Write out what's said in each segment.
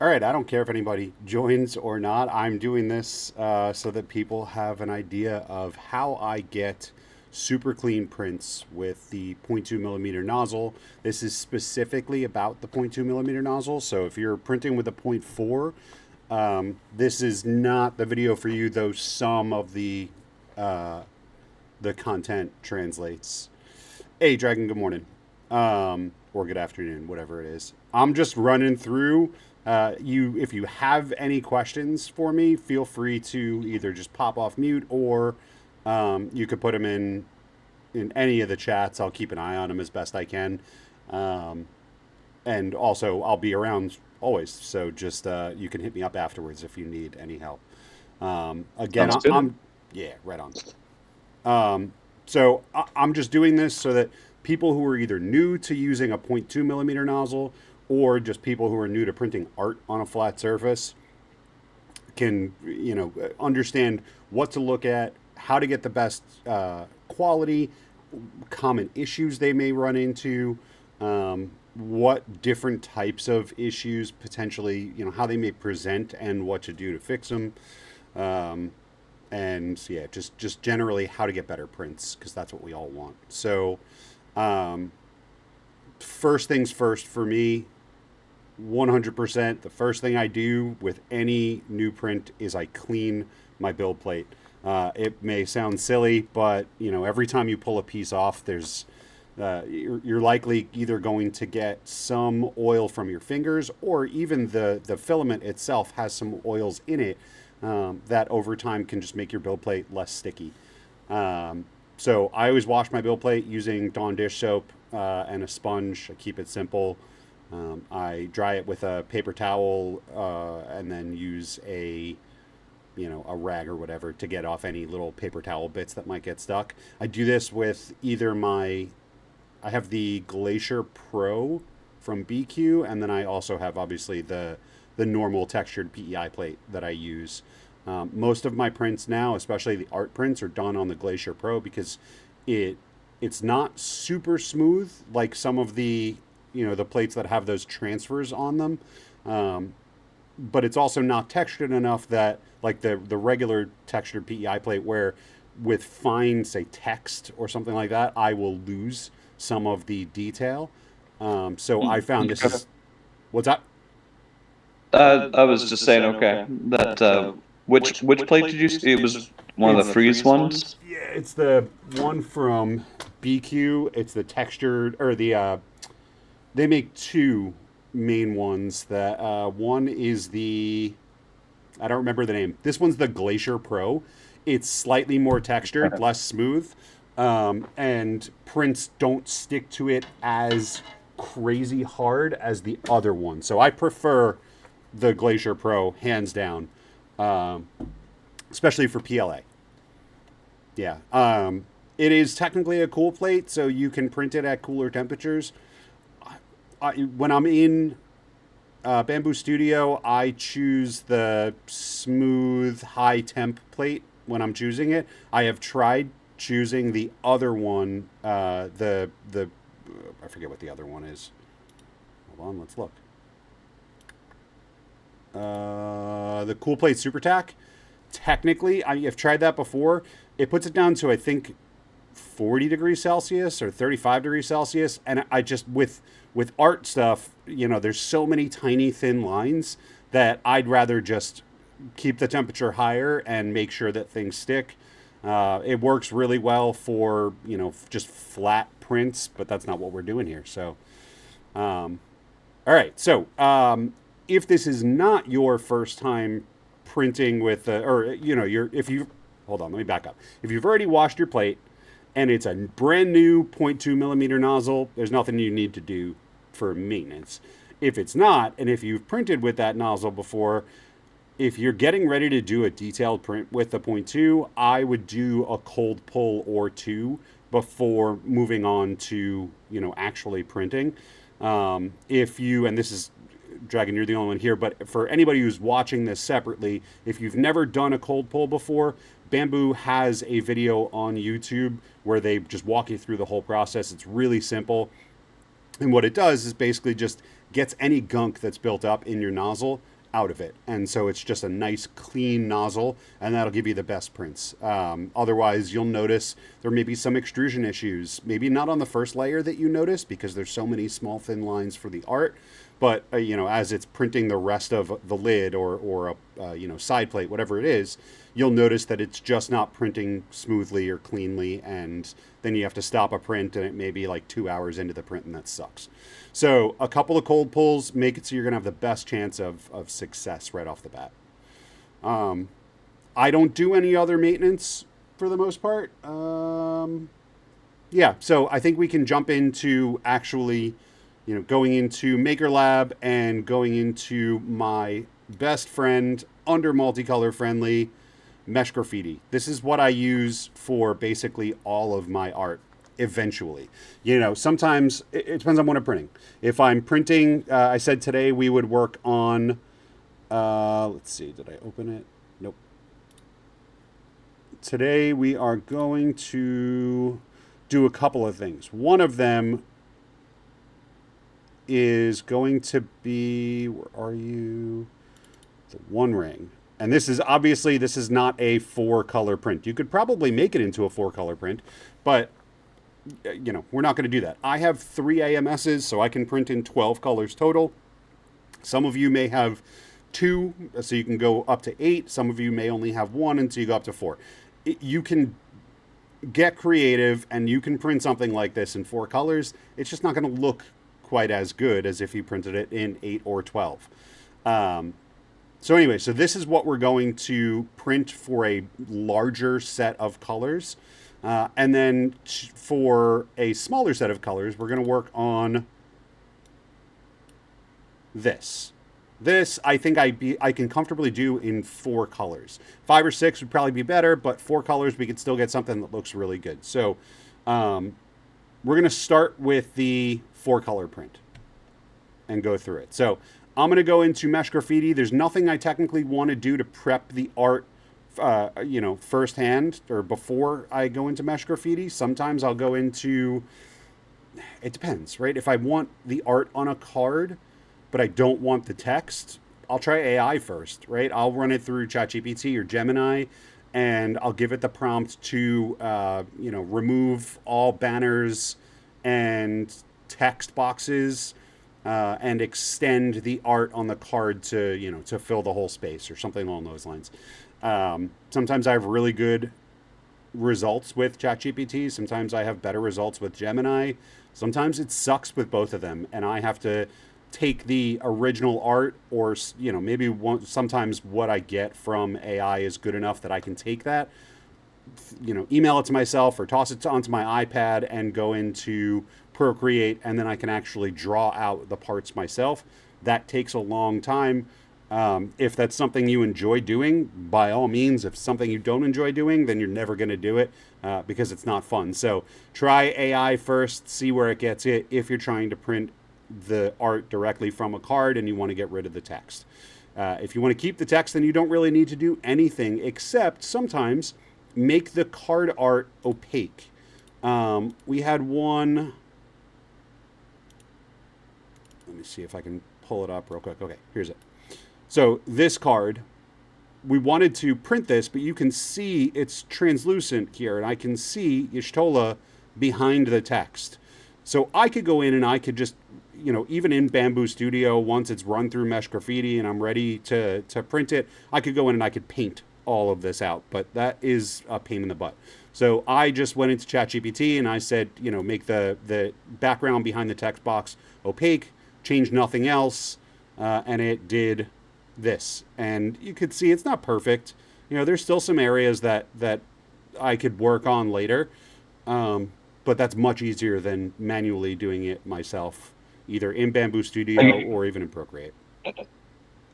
All right, I don't care if anybody joins or not. I'm doing this so that people have an idea of how I get super clean prints with the 0.2 millimeter nozzle. This is specifically about the 0.2 millimeter nozzle. So if you're printing with a point 0.4, this is not the video for you, though some of uh, the content translates. Hey, Dragon, good morning. Or good afternoon, whatever it is. I'm just running through. If you have any questions for me, feel free to either just pop off mute or you could put them in any of the chats. I'll keep an eye on them as best I can. Um, and also, I'll be around always. So just you can hit me up afterwards if you need any help. Again, Sounds good. yeah, right on. I'm just doing this so that people who are either new to using a 0.2 millimeter nozzle or just people who are new to printing art on a flat surface can, understand what to look at, how to get the best quality, common issues they may run into, what different types of issues potentially, how they may present and what to do to fix them. Um, and yeah, just generally how to get better prints because that's what we all want. So, um, first things first for me, 100%. The first thing I do with any new print is I clean my build plate. It may sound silly, but every time you pull a piece off, you're likely either going to get some oil from your fingers, or even the filament itself has some oils in it that over time can just make your build plate less sticky. So I always wash my build plate using Dawn dish soap and a sponge. I keep it simple. I dry it with a paper towel and then use a rag or whatever to get off any little paper towel bits that might get stuck. I do this with I have the Glacier Pro from BQ, and then I also have obviously the normal textured PEI plate that I use. Most of my prints now, especially the art prints, are done on the Glacier Pro because it it's not super smooth like some of the plates that have those transfers on them. Um, but it's also not textured enough that like the regular textured PEI plate where with fine say text or something like that I will lose some of the detail. So I found this Okay. is what's that? I was just saying, okay, that which plate did you? It was one of the freeze ones. Yeah, it's the one from BQ. It's the textured or they make two main ones. That one is the I don't remember the name. This one's the Glacier Pro. It's slightly more textured, Okay. less smooth, and prints don't stick to it as crazy hard as the other one. So I prefer the Glacier Pro hands down, um, especially for PLA. Yeah. It is technically a cool plate, so you can print it at cooler temperatures. When I'm in Bambu Studio, I choose the smooth high temp plate when I'm choosing it. I have tried choosing the other one, the I forget what the other one is. Hold on, let's look. The Cool Plate Super Tack. Technically, I've tried that before. It puts it down to I think 40 degrees Celsius or 35 degrees Celsius. And I just, with art stuff, there's so many tiny thin lines that I'd rather just keep the temperature higher and make sure that things stick. It works really well for, just flat prints, but that's not what we're doing here. So, all right. So, if this is not your first time printing with, or, if you, hold on, let me back up. If you've already washed your plate, and it's a brand new 0.2 millimeter nozzle, there's nothing you need to do for maintenance. If it's not, and if you've printed with that nozzle before, if you're getting ready to do a detailed print with the point 0.2, I would do a cold pull or two before moving on to, actually printing. If you, and this is Dragon, you're the only one here, but for anybody who's watching this separately, if you've never done a cold pull before, Bambu has a video on YouTube where they just walk you through the whole process. It's really simple. And what it does is basically just gets any gunk that's built up in your nozzle out of it. And so it's just a nice clean nozzle, and that'll give you the best prints. Otherwise, you'll notice there may be some extrusion issues. Maybe not on the first layer that you notice because there's so many small thin lines for the art. But as it's printing the rest of the lid or a side plate, whatever it is, you'll notice that it's just not printing smoothly or cleanly, and then you have to stop a print, and it may be like 2 hours into the print, and that sucks. So a couple of cold pulls make it so you're gonna have the best chance of success right off the bat. I don't do any other maintenance for the most part. Yeah, so I think we can jump into actually going into Maker Lab and going into my best friend under multicolor friendly, Mesh Graffiti. This is what I use for basically all of my art eventually. Sometimes it depends on what I'm printing. If I'm printing, I said today we would work on, let's see, did I open it? Nope. Today we are going to do a couple of things. One of them is going to be, where are you? The One Ring. And this is obviously, this is not a 4-color print. You could probably make it into a 4-color print, but we're not going to do that. I have 3 AMSs, so I can print in 12 colors total. Some of you may have 2, so you can go up to 8. Some of you may only have 1, and so you go up to 4. You can get creative, and you can print something like this in 4 colors. It's just not going to look quite as good as if you printed it in 8 or 12. So anyway, so this is what we're going to print for a larger set of colors. And then for a smaller set of colors, we're going to work on this. This, I think I can comfortably do in 4 colors. 5 or 6 would probably be better, but 4 colors, we could still get something that looks really good. So we're going to start with the 4-color print and go through it. So I'm going to go into Mesh Graffiti. There's nothing I technically want to do to prep the art firsthand or before I go into Mesh Graffiti. Sometimes I'll go into, it depends, right? If I want the art on a card, but I don't want the text, I'll try AI first, right? I'll run it through ChatGPT or Gemini, and I'll give it the prompt to, remove all banners and text boxes and extend the art on the card to, to fill the whole space or something along those lines. Sometimes I have really good results with ChatGPT. Sometimes I have better results with Gemini. Sometimes it sucks with both of them, and I have to take the original art, or maybe sometimes what I get from AI is good enough that I can take that, email it to myself or toss it onto my iPad and go into Procreate, and then I can actually draw out the parts myself. That takes a long time. If that's something you enjoy doing, by all means. If something you don't enjoy doing, then you're never going to do it because it's not fun. So try AI first, see where it gets it if you're trying to print the art directly from a card and you want to get rid of the text. If you want to keep the text, then you don't really need to do anything except sometimes make the card art opaque. We had one. Let me see if I can pull it up real quick. Okay, here's it. So this card, we wanted to print this, but you can see it's translucent here, and I can see Y'shtola behind the text. So I could go in and I could just, even in Bambu Studio, once it's run through Mesh Graffiti and I'm ready to print it, I could go in and I could paint all of this out, but that is a pain in the butt. So I just went into ChatGPT and I said, make the background behind the text box opaque, change nothing else, and it did this. And you could see it's not perfect. There's still some areas that I could work on later, but that's much easier than manually doing it myself, either in Bambu Studio or even in Procreate.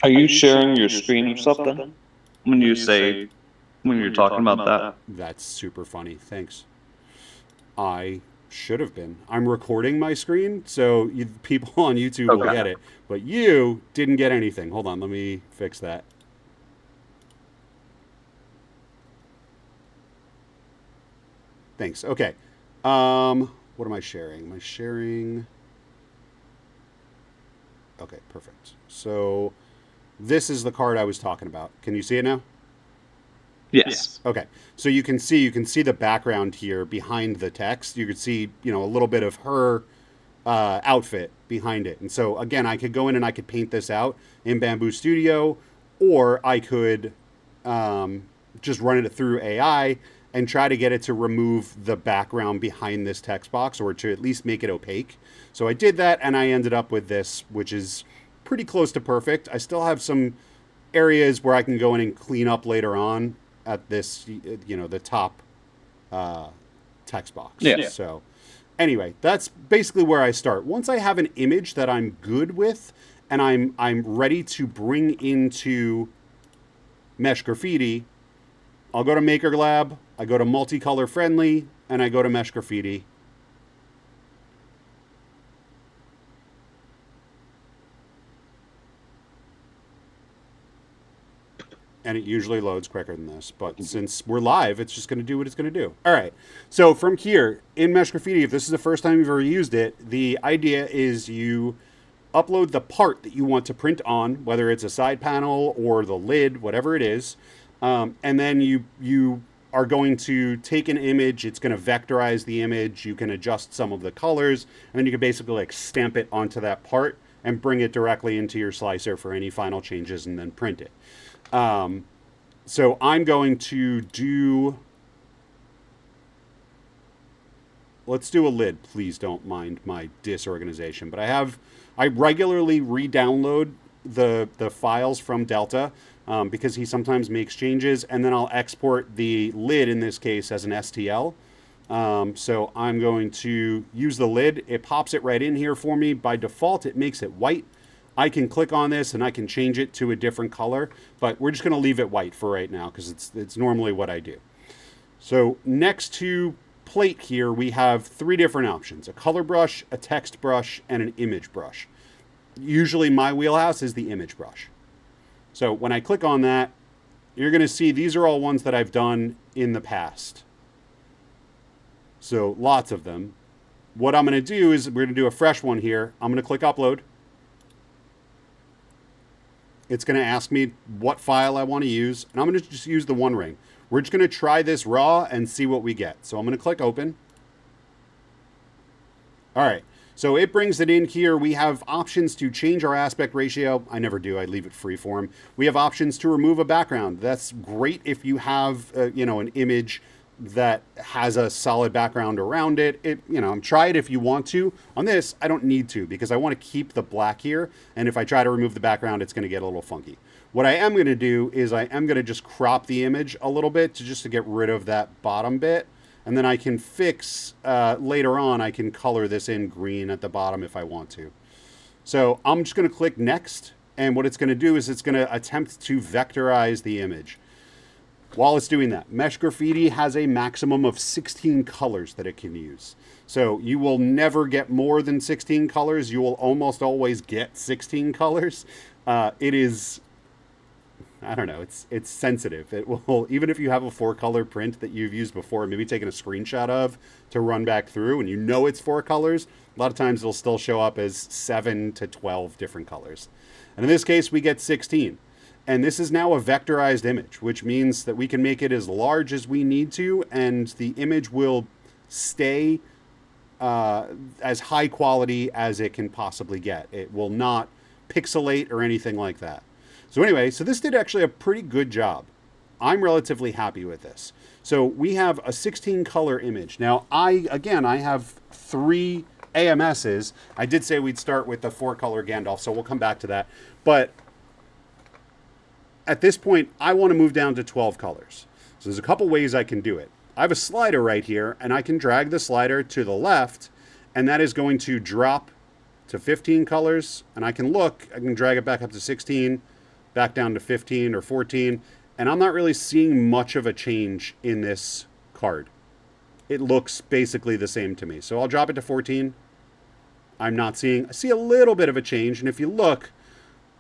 Are you sharing your screen or something when you're talking about that? That's super funny. Thanks. I should have been. I'm recording my screen, so people on YouTube will get it, but you didn't get anything. Hold on, let me fix that. Thanks. Okay. What am I sharing? Am I sharing? Okay, perfect. So this is the card I was talking about. Can you see it now? Yes. Okay, so you can see the background here behind the text. You could see a little bit of her outfit behind it. And so again, I could go in and I could paint this out in Bambu Studio, or I could just run it through AI and try to get it to remove the background behind this text box, or to at least make it opaque. So I did that, and I ended up with this, which is pretty close to perfect. I still have some areas where I can go in and clean up later on at this, the top text box. Yeah. So anyway, that's basically where I start. Once I have an image that I'm good with, and I'm ready to bring into Mesh Graffiti, I'll go to Maker Lab, I go to Multicolor Friendly, and I go to Mesh Graffiti. And it usually loads quicker than this. But since we're live, it's just going to do what it's going to do. All right. So from here, in Mesh Graffiti, if this is the first time you've ever used it, the idea is you upload the part that you want to print on, whether it's a side panel or the lid, whatever it is. And then you are going to take an image. It's going to vectorize the image. You can adjust some of the colors. And then you can basically like stamp it onto that part and bring it directly into your slicer for any final changes, and then print it. So I'm going to do, let's do a lid. Please don't mind my disorganization, but I regularly re-download the files from Delta, because he sometimes makes changes, and then I'll export the lid, in this case, as an STL. So I'm going to use the lid. It pops it right in here for me. By default, it makes it white. I can click on this and I can change it to a different color, but we're just going to leave it white for right now because it's normally what I do. So next to plate here, we have three different options: a color brush, a text brush, and an image brush. Usually my wheelhouse is the image brush. So when I click on that, you're going to see these are all ones that I've done in the past. So lots of them. What I'm going to do is we're going to do a fresh one here. I'm going to click upload. It's going to ask me what file I want to use, and I'm going to just use the One Ring. We're just going to try this raw and see what we get. So I'm going to click open. All right, so it brings it in here. We have options to change our aspect ratio. I never do, I leave it freeform. We have options to remove a background. That's great if you have an image that has a solid background around it. Try it if you want to. On this, I don't need to, because I want to keep the black here, and if I try to remove the background, it's going to get a little funky. What I am going to do is I am going to just crop the image a little bit to get rid of that bottom bit, and then I can fix, later on, I can color this in green at the bottom if I want to. So I'm just going to click next, and what it's going to do is it's going to attempt to vectorize the image. While it's doing that, Mesh Graffiti has a maximum of 16 colors that it can use. So you will never get more than 16 colors. You will almost always get 16 colors. It is, I don't know, it's sensitive. It will, even if you have a 4-color print that you've used before, maybe taken a screenshot of to run back through, and it's 4 colors, a lot of times it'll still show up as 7 to 12 different colors. And in this case, we get 16. And this is now a vectorized image, which means that we can make it as large as we need to, and the image will stay as high quality as it can possibly get. It will not pixelate or anything like that. So anyway, this did actually a pretty good job. I'm relatively happy with this. So we have a 16 color image. Now, I have 3 AMSs. I did say we'd start with the 4-color Gandalf, so we'll come back to that. But at this point, I want to move down to 12 colors. So there's a couple ways I can do it. I have a slider right here, and I can drag the slider to the left, and that is going to drop to 15 colors. And I can drag it back up to 16, back down to 15 or 14, and I'm not really seeing much of a change in this card. It looks basically the same to me. So I'll drop it to 14. I see a little bit of a change, and if you look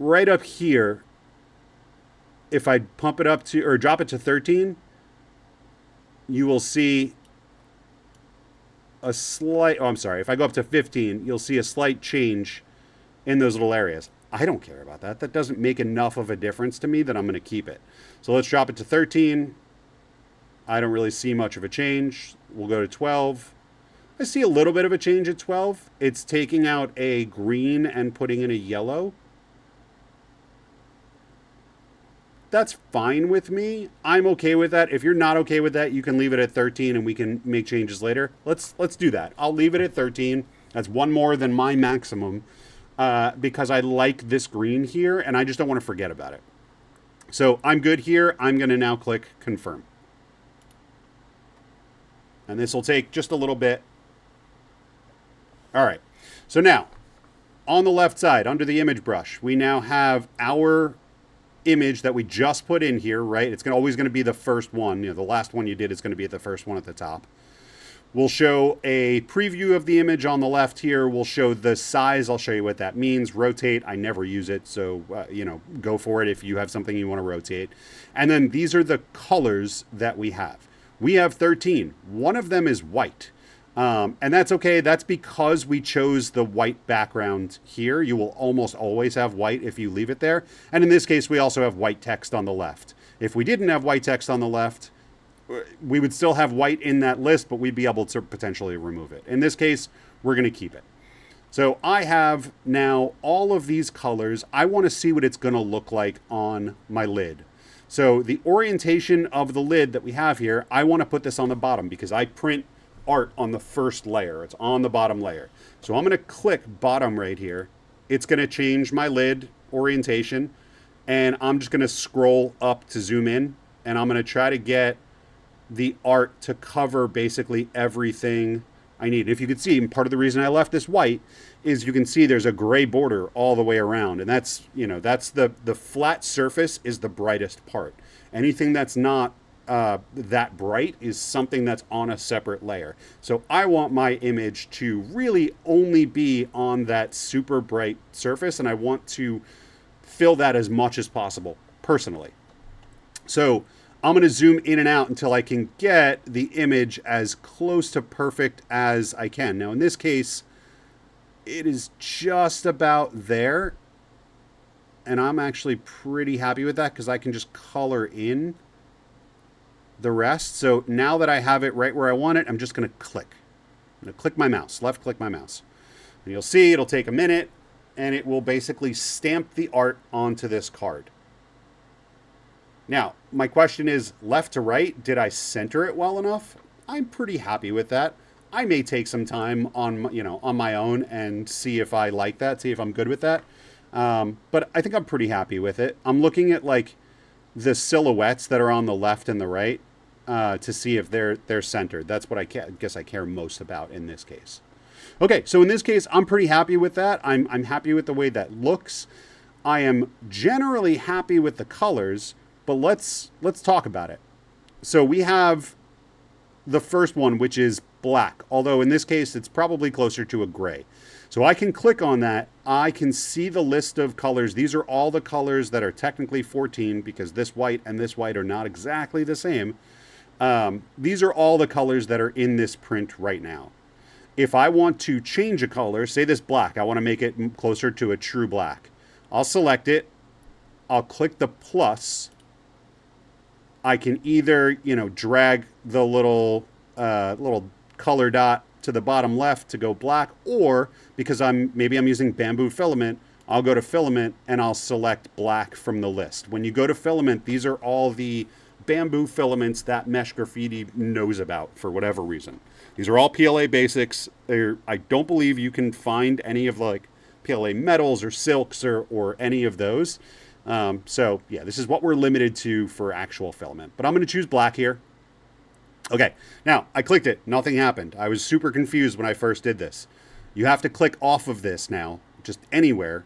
right up here, if I pump it up to, or drop it to 13, you will see a slight, if I go up to 15, you'll see a slight change in those little areas. I don't care about that. That doesn't make enough of a difference to me that I'm going to keep it. So let's drop it to 13. I don't really see much of a change. We'll go to 12. I see a little bit of a change at 12. It's taking out a green and putting in a yellow. That's fine with me. I'm okay with that. If you're not okay with that, you can leave it at 13 and we can make changes later. Let's do that. I'll leave it at 13. That's one more than my maximum because I like this green here and I just don't want to forget about it. So I'm good here. I'm going to now click confirm. And this will take just a little bit. All right. So now on the left side under the image brush, we now have our image that we just put in here, right? It's always going to be the first one. The last one you did is going to be the first one at the top. We'll show a preview of the image on the left here. We'll show the size. I'll show you what that means. Rotate. I never use it, so go for it if you have something you want to rotate. And then these are the colors that we have. We have 13. One of them is white. And that's okay. That's because we chose the white background here. You will almost always have white if you leave it there. And in this case, we also have white text on the left. If we didn't have white text on the left, we would still have white in that list, but we'd be able to potentially remove it. In this case, we're going to keep it. So I have now all of these colors. I want to see what it's going to look like on my lid. So the orientation of the lid that we have here, I want to put this on the bottom because I print art on the first layer. It's on the bottom layer. So I'm going to click bottom right here. It's going to change my lid orientation. And I'm just going to scroll up to zoom in. And I'm going to try to get the art to cover basically everything I need. If you can see, part of the reason I left this white is you can see there's a gray border all the way around. And that's, that's the flat surface is the brightest part. Anything that's not that bright is something that's on a separate layer. So I want my image to really only be on that super bright surface, and I want to fill that as much as possible personally. So I'm going to zoom in and out until I can get the image as close to perfect as I can. Now in this case, it is just about there, and I'm actually pretty happy with that because I can just color in the rest. So now that I have it right where I want it, I'm just going to click. I'm going to click my mouse, left click my mouse. And you'll see it'll take a minute and it will basically stamp the art onto this card. Now, my question is left to right, did I center it well enough? I'm pretty happy with that. I may take some time on, on my own and see if I like that, see if I'm good with that. But I think I'm pretty happy with it. I'm looking at like the silhouettes that are on the left and the right to see if they're centered. That's what I guess I care most about in this case. Okay, so in this case, I'm pretty happy with that. I'm happy with the way that looks. I am generally happy with the colors, but let's talk about it. So we have the first one, which is black, although in this case, it's probably closer to a gray. So I can click on that. I can see the list of colors. These are all the colors that are technically 14 because this white and this white are not exactly the same. These are all the colors that are in this print right now. If I want to change a color, say this black, I want to make it closer to a true black. I'll select it. I'll click the plus. I can either, drag the little color dot to the bottom left to go black, or because maybe I'm using Bambu filament, I'll go to filament and I'll select black from the list. When you go to filament, these are all the Bambu filaments that Mesh Graffiti knows about for whatever reason. These are all PLA basics. I don't believe you can find any of like PLA metals or silks or any of those. So yeah, this is what we're limited to for actual filament. But I'm going to choose black here. Okay, now I clicked it. Nothing happened. I was super confused when I first did this. You have to click off of this now, just anywhere.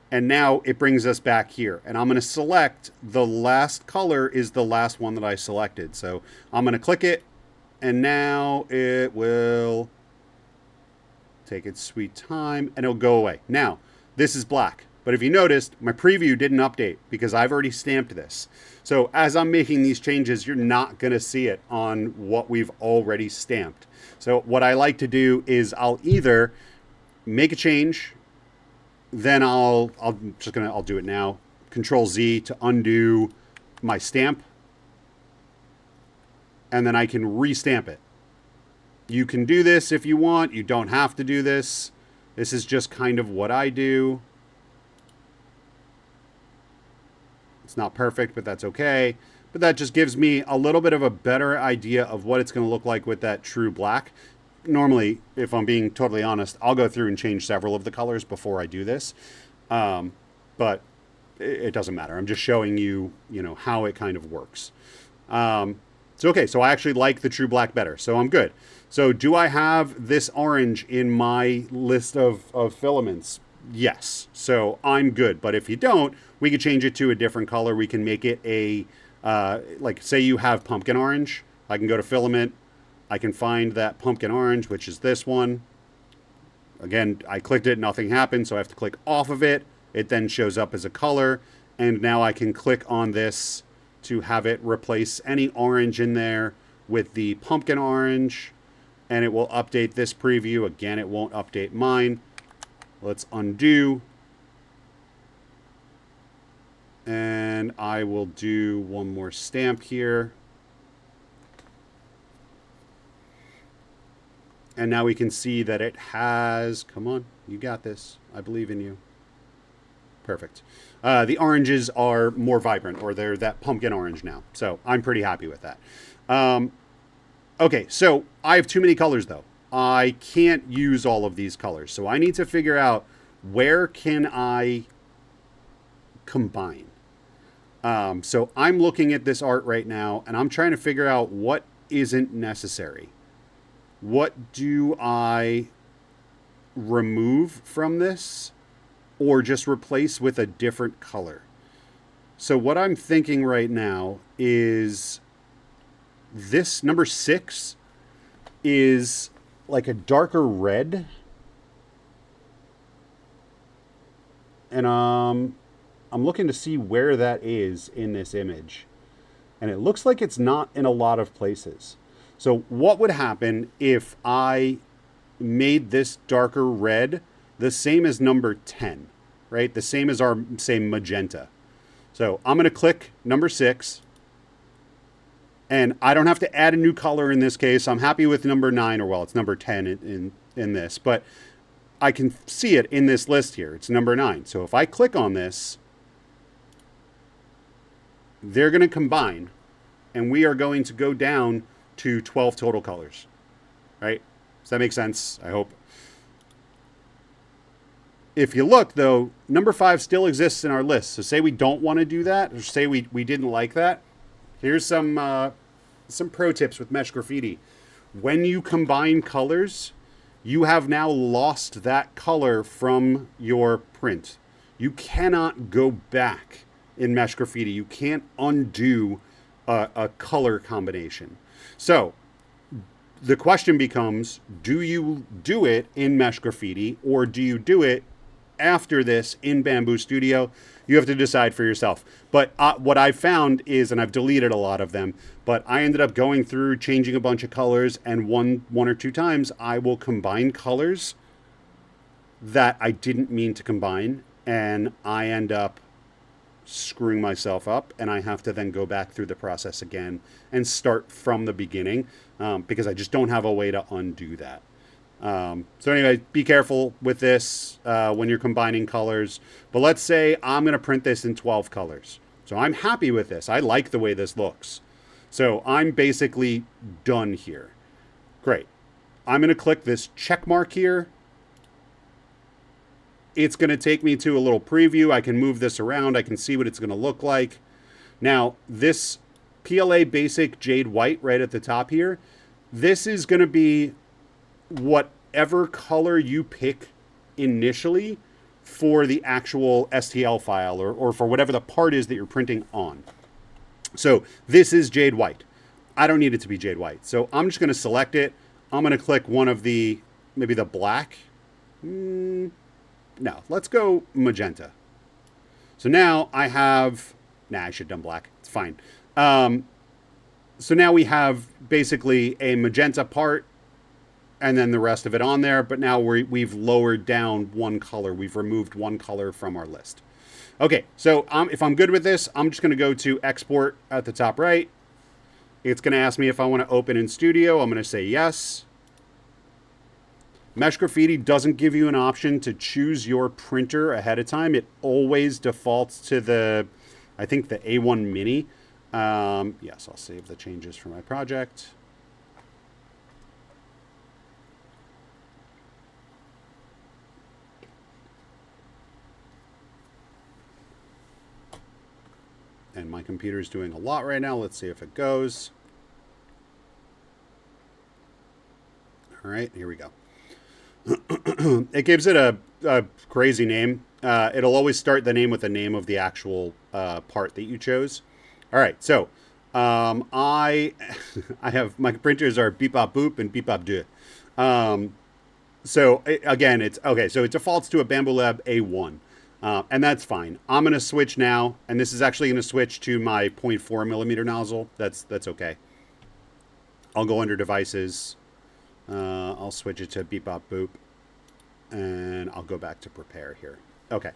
And now it brings us back here. And I'm going to select the last color is the last one that I selected. So I'm going to click it. And now it will take its sweet time and it'll go away. Now, this is black. But if you noticed, my preview didn't update because I've already stamped this. So as I'm making these changes, you're not going to see it on what we've already stamped. So what I like to do is I'll either make a change then I'll do it now. Control Z to undo my stamp. And then I can restamp it. You can do this if you want. You don't have to do this. This is just kind of what I do. It's not perfect, but that's okay. But that just gives me a little bit of a better idea of what it's going to look like with that true black. Normally, if I'm being totally honest, I'll go through and change several of the colors before I do this. But it doesn't matter. I'm just showing you, how it kind of works. So I actually like the true black better. So I'm good. So do I have this orange in my list of filaments? Yes. So I'm good. But if you don't, we could change it to a different color. We can make it like say you have pumpkin orange. I can go to filament. I can find that pumpkin orange, which is this one. Again, I clicked it, nothing happened. So I have to click off of it. It then shows up as a color. And now I can click on this to have it replace any orange in there with the pumpkin orange, and it will update this preview. Again, it won't update mine. Let's undo. And I will do one more stamp here. And now we can see that it has, come on, you got this. I believe in you. Perfect. The oranges are more vibrant, or they're that pumpkin orange now. So I'm pretty happy with that. Okay, so I have too many colors, though. I can't use all of these colors. So I need to figure out where can I combine. So I'm looking at this art right now, and I'm trying to figure out what isn't necessary. What do I remove from this? Or just replace with a different color. So what I'm thinking right now is this number 6 is like a darker red. And I'm looking to see where that is in this image. And it looks like it's not in a lot of places. So what would happen if I made this darker red the same as number 10, right? The same as our same magenta. So I'm going to click number 6. And I don't have to add a new color in this case. I'm happy with number 9, or well, it's number 10 in this. But I can see it in this list here. It's number 9. So if I click on this, they're going to combine. And we are going to go down to 12 total colors, right? Does that make sense? I hope. If you look, though, number 5 still exists in our list. So say we don't want to do that, or say we didn't like that. Here's some pro tips with Mesh Graffiti. When you combine colors, you have now lost that color from your print. You cannot go back in Mesh Graffiti. You can't undo a color combination. So the question becomes, do you do it in Mesh Graffiti, or do you do it after this in Bambu Studio? You have to decide for yourself. But what I've found is, and I've deleted a lot of them, but I ended up going through, changing a bunch of colors, and one or two times I will combine colors that I didn't mean to combine, and I end up screwing myself up, and I have to then go back through the process again and start from the beginning, because I just don't have a way to undo that. So anyway, be careful with this when you're combining colors. But let's say I'm going to print this in 12 colors. So I'm happy with this. I like the way this looks. So I'm basically done here. Great. I'm going to click this check mark here. It's going to take me to a little preview. I can move this around. I can see what it's going to look like. Now, this PLA Basic Jade White right at the top here, this is going to be whatever color you pick initially for the actual STL file, or for whatever the part is that you're printing on. So this is Jade White. I don't need it to be Jade White. So I'm just going to select it. I'm going to click one of the, maybe the black. No, let's go magenta. So now I have, I should have done black. It's fine. So now we have basically a magenta part and then the rest of it on there. But now we've lowered down one color. We've removed one color from our list. Okay, so if I'm good with this, I'm just going to go to export at the top right. It's going to ask me if I want to open in Studio. I'm going to say yes. Mesh Graffiti doesn't give you an option to choose your printer ahead of time. It always defaults to I think the A1 Mini. Yes, I'll save the changes for my project. And my computer is doing a lot right now. Let's see if it goes. All right, here we go. It gives it a crazy name. It'll always start the name with the name of the actual part that you chose. All right, so I have my printers are Beep Bop Boop and Beep Bop Do. Again, it's okay. So it defaults to a Bambu Lab A1. And that's fine. I'm going to switch now, and this is actually going to switch to my 0.4 millimeter nozzle. That's okay. I'll go under devices. I'll switch it to Beep Bop Boop, and I'll go back to prepare here. Okay.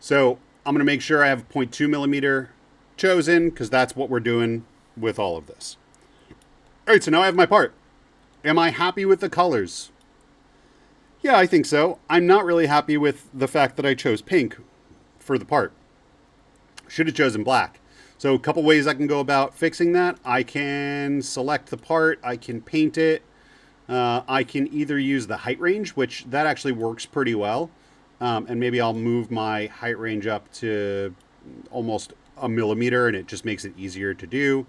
So I'm going to make sure I have 0.2 millimeter chosen, because that's what we're doing with all of this. All right, so now I have my part. Am I happy with the colors? Yeah, I think so. I'm not really happy with the fact that I chose pink for the part. Should have chosen black. So a couple ways I can go about fixing that. I can select the part. I can paint it. I can either use the height range, which that actually works pretty well. And maybe I'll move my height range up to almost a millimeter, and it just makes it easier to do.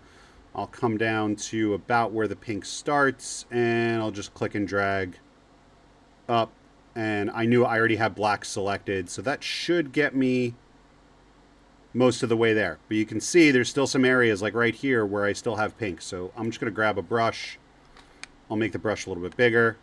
I'll come down to about where the pink starts, and I'll just click and drag up, and I knew I already have black selected, so that should get me most of the way there. But you can see there's still some areas like right here where I still have pink. So I'm just going to grab a brush. I'll make the brush a little bit bigger,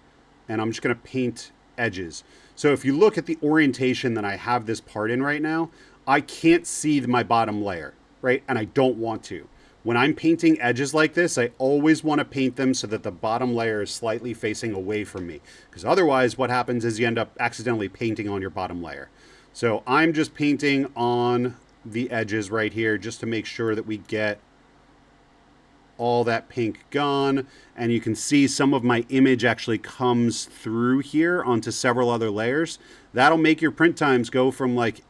and I'm just going to paint edges. So if you look at the orientation that I have this part in right now, I can't see my bottom layer, right? And I don't want to. When I'm painting edges like this, I always want to paint them so that the bottom layer is slightly facing away from me. Because otherwise what happens is you end up accidentally painting on your bottom layer. So I'm just painting on the edges right here just to make sure that we get all that pink gone. And you can see some of my image actually comes through here onto several other layers. That'll make your print times go from like,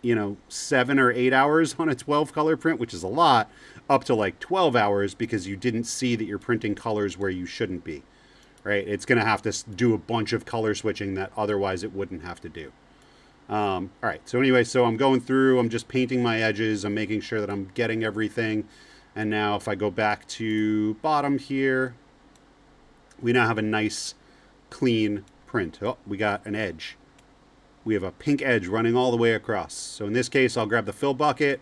7 or 8 hours on a 12 color print, which is a lot, up to like 12 hours because you didn't see that you're printing colors where you shouldn't be, right? It's going to have to do a bunch of color switching that otherwise it wouldn't have to do. All right, so anyway, so I'm going through, I'm just painting my edges, I'm making sure that I'm getting everything. And now if I go back to bottom here, we now have a nice clean print. Oh, we got an edge. We have a pink edge running all the way across. So in this case, I'll grab the fill bucket,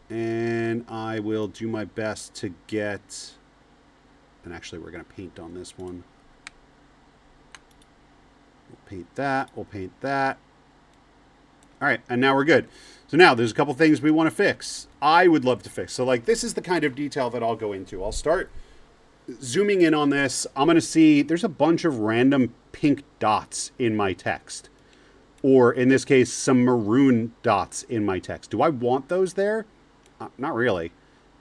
and I will do my best to get, and actually we're going to paint on this one. We'll paint that, we'll paint that. All right, and now we're good. So now there's a couple things we want to fix. I would love to fix. So like this is the kind of detail that I'll go into. I'll start zooming in on this. I'm going to see there's a bunch of random pink dots in my text. Or in this case, some maroon dots in my text. Do I want those there? Not really.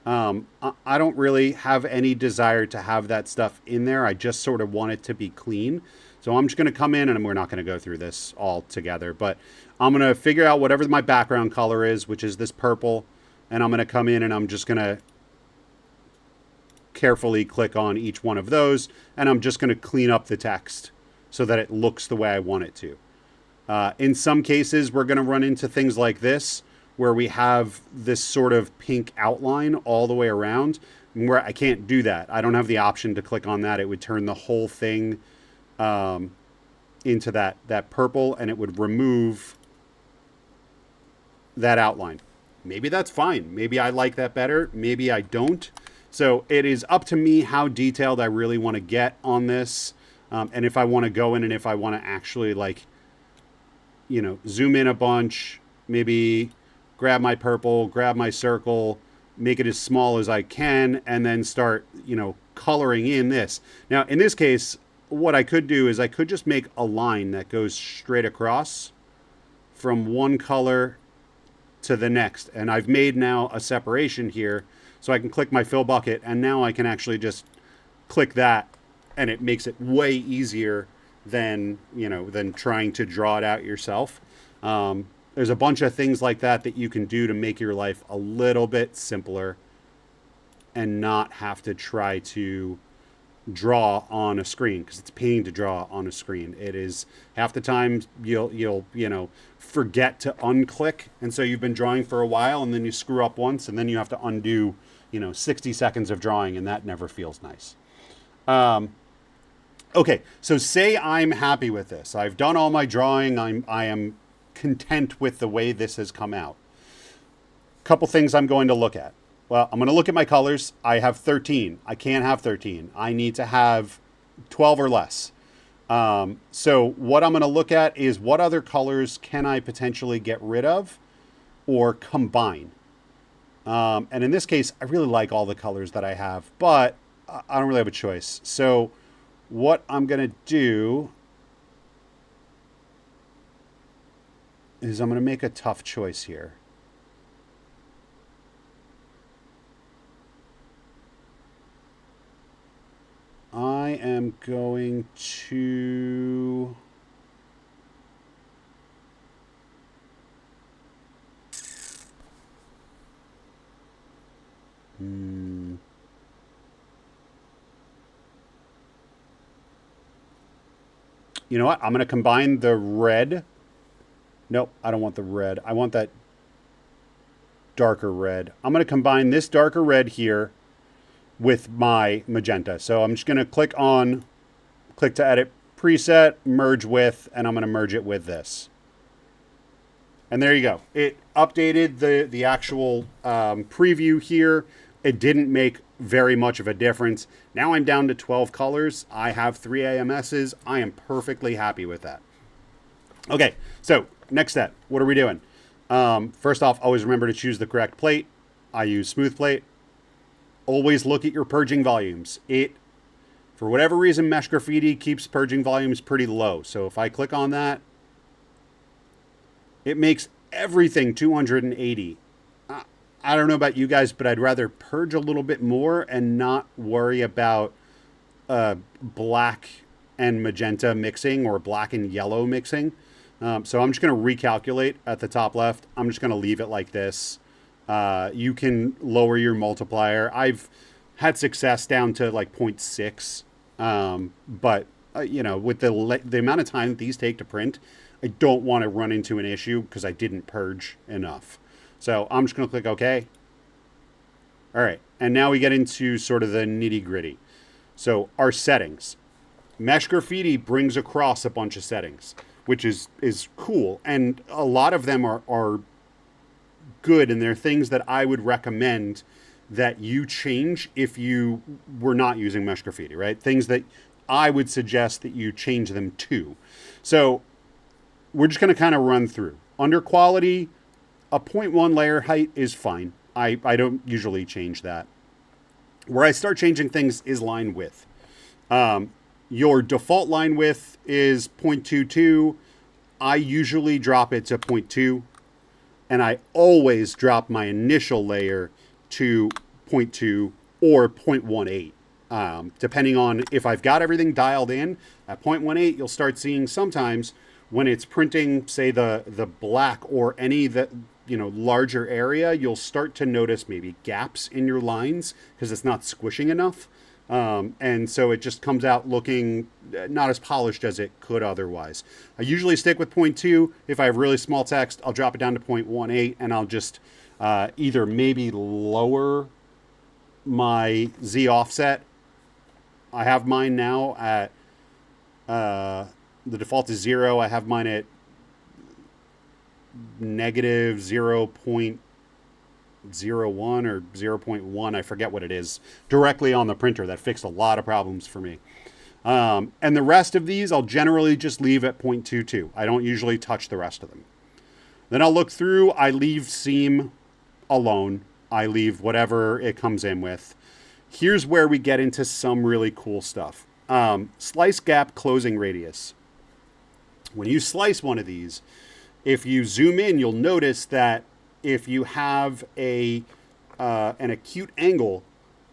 I don't really have any desire to have that stuff in there. I just sort of want it to be clean. So I'm just going to come in, and we're not going to go through this all together, but I'm going to figure out whatever my background color is, which is this purple, and I'm going to come in and I'm just going to carefully click on each one of those, and I'm just going to clean up the text so that it looks the way I want it to. In some cases, we're going to run into things like this, where we have this sort of pink outline all the way around, where I can't do that. I don't have the option to click on that. It would turn the whole thing into that purple, and it would remove that outline. Maybe that's fine. Maybe I like that better. Maybe I don't. So it is up to me how detailed I really want to get on this. And if I want to go in and if I want to actually like, zoom in a bunch, maybe grab my purple, grab my circle, make it as small as I can, and then start, coloring in this. Now, in this case, what I could do is I could just make a line that goes straight across from one color to the next. And I've made now a separation here, so I can click my fill bucket, and now I can actually just click that, and it makes it way easier than, than trying to draw it out yourself. There's a bunch of things like that that you can do to make your life a little bit simpler and not have to try to draw on a screen, because it's a pain to draw on a screen. It is, half the time you'll forget to unclick, and so you've been drawing for a while and then you screw up once and then you have to undo 60 seconds of drawing, and that never feels nice. Okay, so say I'm happy with this. I've done all my drawing. I am content with the way this has come out. Couple things I'm going to look at. Well, I'm going to look at my colors. I have 13. I can't have 13. I need to have 12 or less. So what I'm going to look at is what other colors can I potentially get rid of or combine. And in this case, I really like all the colors that I have, but I don't really have a choice. So what I'm going to do is I'm going to make a tough choice here. I am going to... You know what? I'm going to combine the red. Nope, I don't want the red. I want that darker red. I'm going to combine this darker red here with my magenta. So I'm just going to click to edit preset, merge with, and I'm going to merge it with this. And there you go. It updated the actual preview here. It didn't make very much of a difference. Now I'm down to 12 colors. I have 3 AMSs. I am perfectly happy with that. Okay, so next step. What are we doing? First off, always remember to choose the correct plate. I use smooth plate. Always look at your purging volumes. For whatever reason, Mesh Graffiti keeps purging volumes pretty low. So if I click on that, it makes everything 280. I don't know about you guys, but I'd rather purge a little bit more and not worry about black and magenta mixing or black and yellow mixing. So I'm just going to recalculate at the top left. I'm just going to leave it like this. You can lower your multiplier. I've had success down to like 0.6. But, with the amount of time these take to print, I don't want to run into an issue because I didn't purge enough. So I'm just going to click OK. All right. And now we get into sort of the nitty gritty. So our settings. Mesh Graffiti brings across a bunch of settings, which is cool. And a lot of them are good, and they're things that I would recommend that you change if you were not using Mesh Graffiti, right? Things that I would suggest that you change them to. So we're just going to kind of run through. Under quality, a 0.1 layer height is fine. I don't usually change that. Where I start changing things is line width. Your default line width is 0.22. I usually drop it to 0.2. And I always drop my initial layer to 0.2 or 0.18. Depending on if I've got everything dialed in. At 0.18, you'll start seeing sometimes when it's printing, say, the black or any that larger area, you'll start to notice maybe gaps in your lines because it's not squishing enough. And so it just comes out looking not as polished as it could otherwise. I usually stick with 0.2. If I have really small text, I'll drop it down to 0.18, and I'll just either maybe lower my Z offset. I have mine now at, the default is 0. I have mine at negative 0.01 or 0.1. I forget what it is, directly on the printer. That fixed a lot of problems for me. And the rest of these, I'll generally just leave at 0.22. I don't usually touch the rest of them. Then I'll look through. I leave seam alone. I leave whatever it comes in with. Here's where we get into some really cool stuff. Slice gap closing radius. When you slice one of these, if you zoom in, you'll notice that if you have an acute angle,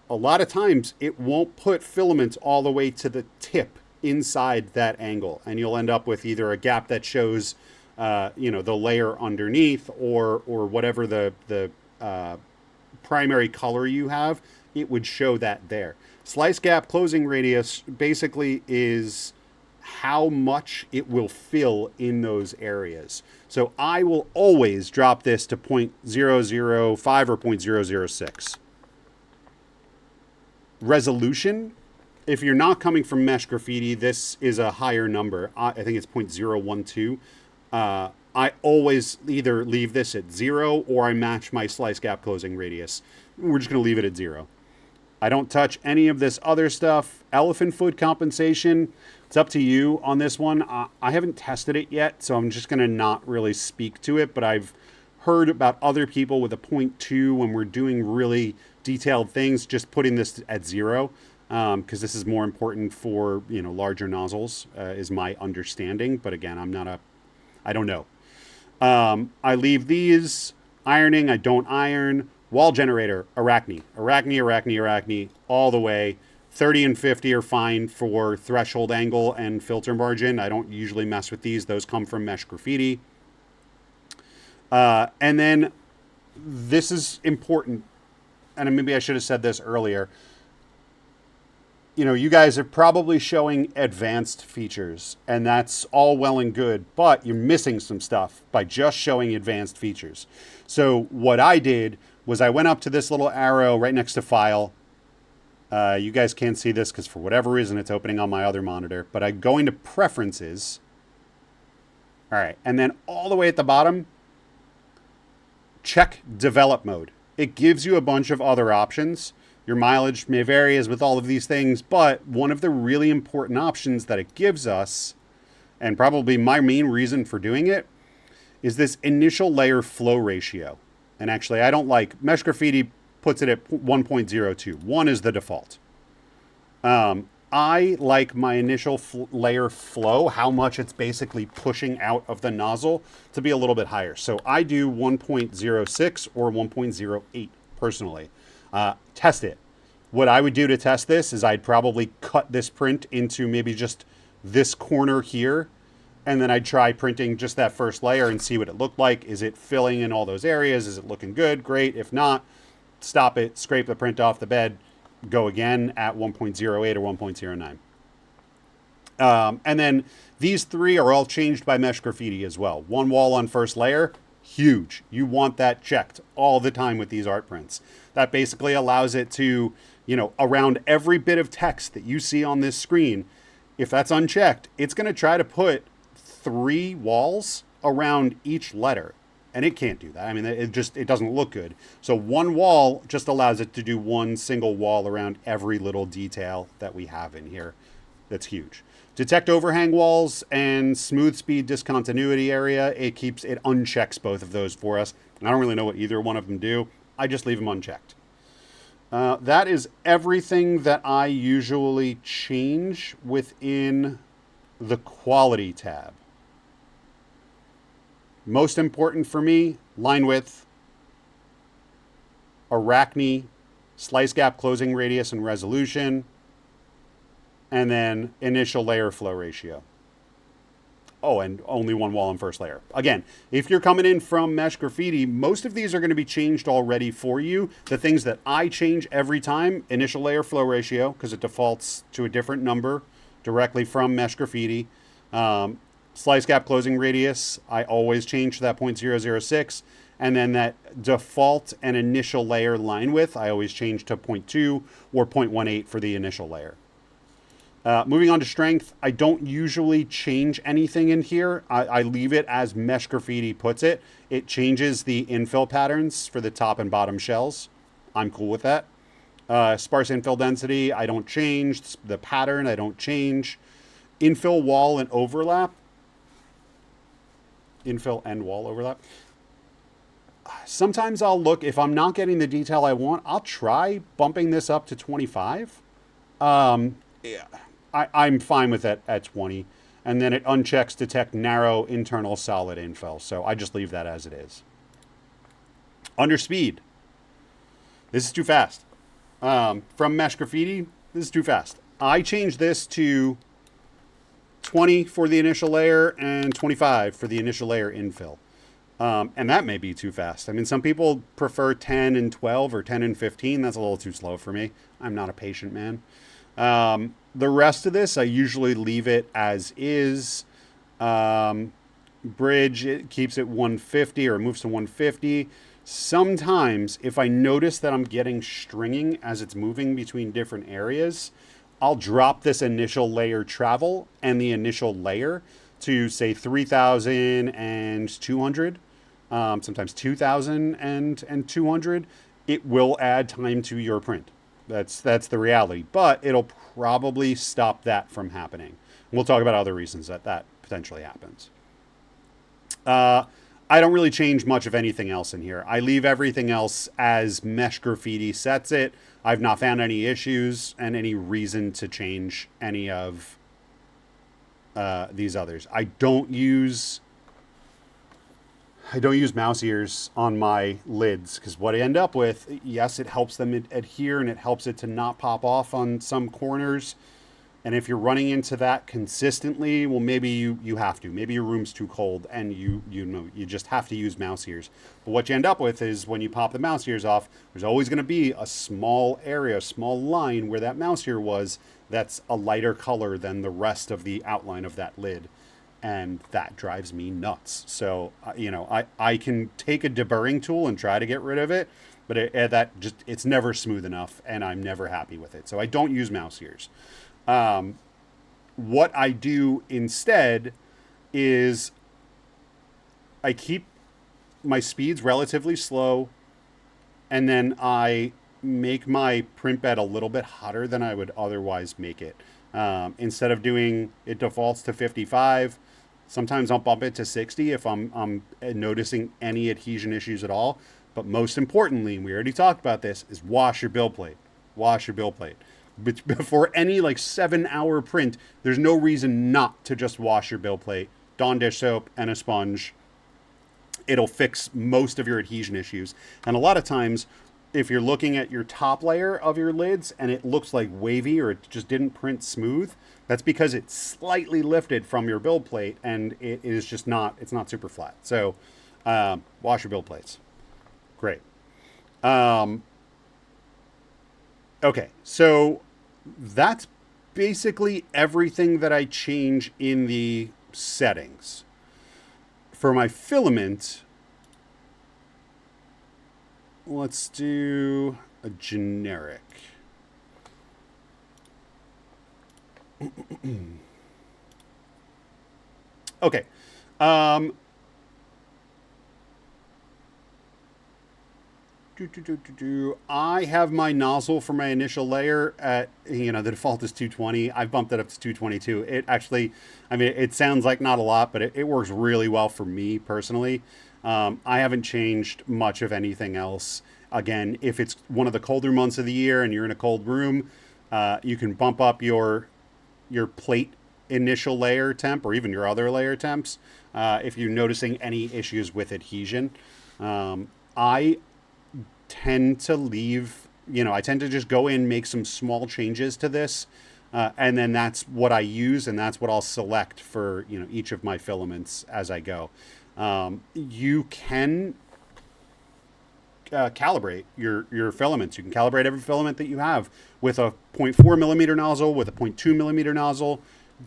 a lot of times it won't put filaments all the way to the tip inside that angle, and you'll end up with either a gap that shows, the layer underneath, or whatever the primary color you have, it would show that there. Slice gap closing radius basically is how much it will fill in those areas. So I will always drop this to 0.005 or 0.006. Resolution, if you're not coming from Mesh Graffiti, this is a higher number. I think it's 0.012. I always either leave this at 0 or I match my slice gap closing radius. We're just going to leave it at 0. I don't touch any of this other stuff. Elephant foot compensation, it's up to you on this one. I haven't tested it yet, so I'm just going to not really speak to it, but I've heard about other people with a 0.2 when we're doing really detailed things, just putting this at 0, because this is more important for, larger nozzles, is my understanding. But again, I don't know. I leave these. Ironing, I don't iron. Wall generator, Arachne, all the way. 30 and 50 are fine for threshold angle and filter margin. I don't usually mess with these. Those come from Mesh Graffiti. And then this is important, and maybe I should have said this earlier. You guys are probably showing advanced features, and that's all well and good, but you're missing some stuff by just showing advanced features. So what I did was I went up to this little arrow right next to File. You guys can't see this because for whatever reason it's opening on my other monitor, but I go into Preferences. All right, and then all the way at the bottom, check Develop Mode. It gives you a bunch of other options. Your mileage may vary as with all of these things, but one of the really important options that it gives us, and probably my main reason for doing it, is this initial layer flow ratio. And actually, I don't like, Mesh Graffiti puts it at 1.02. 1 is the default. I like my initial layer flow, how much it's basically pushing out of the nozzle, to be a little bit higher. So I do 1.06 or 1.08 personally. Test it. What I would do to test this is I'd probably cut this print into maybe just this corner here, and then I'd try printing just that first layer and see what it looked like. Is it filling in all those areas? Is it looking good? Great. If not, stop it, scrape the print off the bed, go again at 1.08 or 1.09. And then these three are all changed by Mesh Graffiti as well. One wall on first layer, huge. You want that checked all the time with these art prints. That basically allows it to, around every bit of text that you see on this screen, if that's unchecked, it's going to try to put 3 walls around each letter. And it can't do that. I mean, it doesn't look good. So one wall just allows it to do one single wall around every little detail that we have in here. That's huge. Detect overhang walls and smooth speed discontinuity area. It unchecks both of those for us. And I don't really know what either one of them do. I just leave them unchecked. That is everything that I usually change within the quality tab. Most important for me, line width, Arachne, slice gap closing radius and resolution, and then initial layer flow ratio. Oh, and only one wall on first layer. Again, if you're coming in from Mesh Graffiti, most of these are going to be changed already for you. The things that I change every time, initial layer flow ratio, because it defaults to a different number directly from Mesh Graffiti. Slice gap closing radius, I always change to that 0.006. And then that default and initial layer line width, I always change to 0.2 or 0.18 for the initial layer. Moving on to strength, I don't usually change anything in here. I leave it as Mesh Graffiti puts it. It changes the infill patterns for the top and bottom shells. I'm cool with that. Sparse infill density, I don't change. The pattern, I don't change. Infill wall and overlap. Infill and wall overlap. Sometimes I'll look, if I'm not getting the detail I want, I'll try bumping this up to 25. Yeah. I'm fine with it at 20. And then it unchecks detect narrow internal solid infill. So I just leave that as it is. Under speed. This is too fast. From Mesh Graffiti, this is too fast. I changed this to 20 for the initial layer and 25 for the initial layer infill. And that may be too fast. I mean, some people prefer 10 and 12 or 10 and 15. That's a little too slow for me. I'm not a patient man. The rest of this, I usually leave it as is. Bridge, it keeps it 150 or moves to 150. Sometimes, if I notice that I'm getting stringing as it's moving between different areas, I'll drop this initial layer travel and the initial layer to, say, 3,000 and 200, sometimes 2,000 and 200. It will add time to your print. That's the reality. But it'll probably stop that from happening. We'll talk about other reasons that potentially happens. I don't really change much of anything else in here. I leave everything else as Mesh Graffiti sets it. I've not found any issues and any reason to change any of these others. I don't use mouse ears on my lids because what I end up with, yes, it helps them adhere and it helps it to not pop off on some corners. And if you're running into that consistently, well, maybe you have to. Maybe your room's too cold and you just have to use mouse ears. But what you end up with is when you pop the mouse ears off, there's always going to be a small area, a small line where that mouse ear was that's a lighter color than the rest of the outline of that lid. And that drives me nuts. So, I can take a deburring tool and try to get rid of it, but it's never smooth enough and I'm never happy with it. So I don't use mouse ears. What I do instead is I keep my speeds relatively slow, and then I make my print bed a little bit hotter than I would otherwise make it. Instead of doing it defaults to 55, sometimes I'll bump it to 60 if I'm noticing any adhesion issues at all. But most importantly, and we already talked about this, is wash your build plate. Wash your build plate. Before any 7-hour print, there's no reason not to just wash your build plate. Dawn dish soap and a sponge. It'll fix most of your adhesion issues. And a lot of times, if you're looking at your top layer of your lids and it looks like wavy or it just didn't print smooth, that's because it's slightly lifted from your build plate and it is just it's not super flat. So wash your build plates. Great. Okay, so that's basically everything that I change in the settings. For my filament, let's do a generic. Okay. I have my nozzle for my initial layer at, the default is 220. I've bumped it up to 222. It actually, it sounds like not a lot, but it works really well for me personally. I haven't changed much of anything else. Again, if it's one of the colder months of the year and you're in a cold room, you can bump up your plate initial layer temp or even your other layer temps if you're noticing any issues with adhesion. I tend to leave, I tend to just go in, make some small changes to this, and then that's what I use, and that's what I'll select for, each of my filaments as I go. You can calibrate your filaments. You can calibrate every filament that you have with a 0.4 millimeter nozzle, with a 0.2 millimeter nozzle.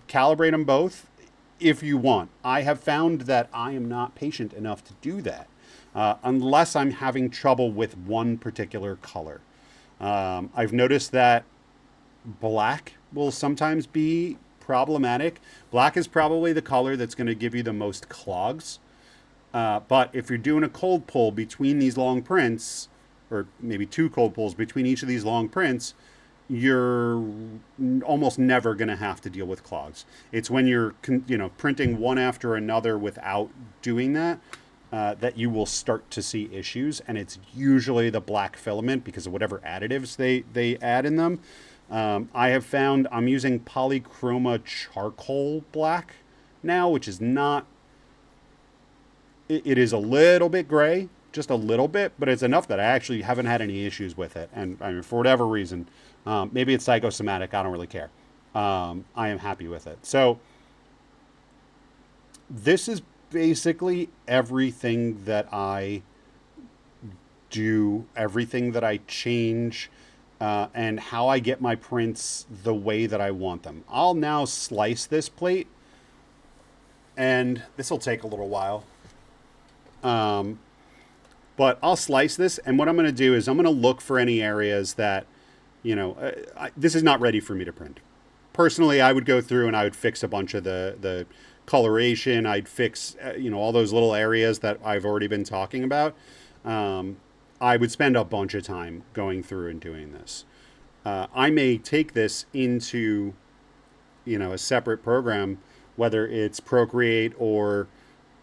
Calibrate them both if you want. I have found that I am not patient enough to do that. Unless I'm having trouble with one particular color. I've noticed that black will sometimes be problematic. Black is probably the color that's going to give you the most clogs. But if you're doing a cold pull between these long prints, or maybe two cold pulls between each of these long prints, you're almost never going to have to deal with clogs. It's when you're printing one after another without doing that, that you will start to see issues, and it's usually the black filament because of whatever additives they add in them. I have found I'm using polychroma charcoal black now, which is not, it is a little bit gray, just a little bit, but it's enough that I actually haven't had any issues with it. And I mean, for whatever reason, maybe it's psychosomatic, I don't really care. I am happy with it. So this is basically everything that I do, everything that I change, and how I get my prints the way that I want them. I'll now slice this plate, and this will take a little while. But I'll slice this, and what I'm going to do is I'm going to look for any areas that, this is not ready for me to print. Personally, I would go through and I would fix a bunch of the coloration. I'd fix, all those little areas that I've already been talking about. I would spend a bunch of time going through and doing this. I may take this into, a separate program, whether it's Procreate or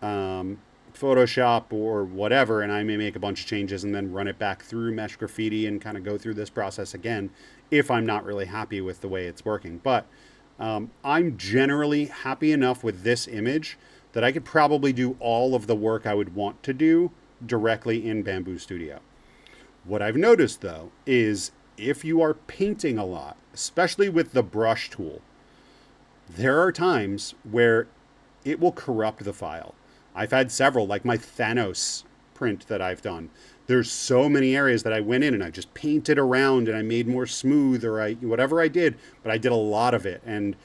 Photoshop or whatever, and I may make a bunch of changes and then run it back through Mesh Graffiti and kind of go through this process again if I'm not really happy with the way it's working. But I'm generally happy enough with this image that I could probably do all of the work I would want to do directly in Bambu Studio. What I've noticed, though, is if you are painting a lot, especially with the brush tool, there are times where it will corrupt the file. I've had several, like my Thanos print that I've done. There's so many areas that I went in and I just painted around and I made more smooth, or whatever I did, but I did a lot of it. And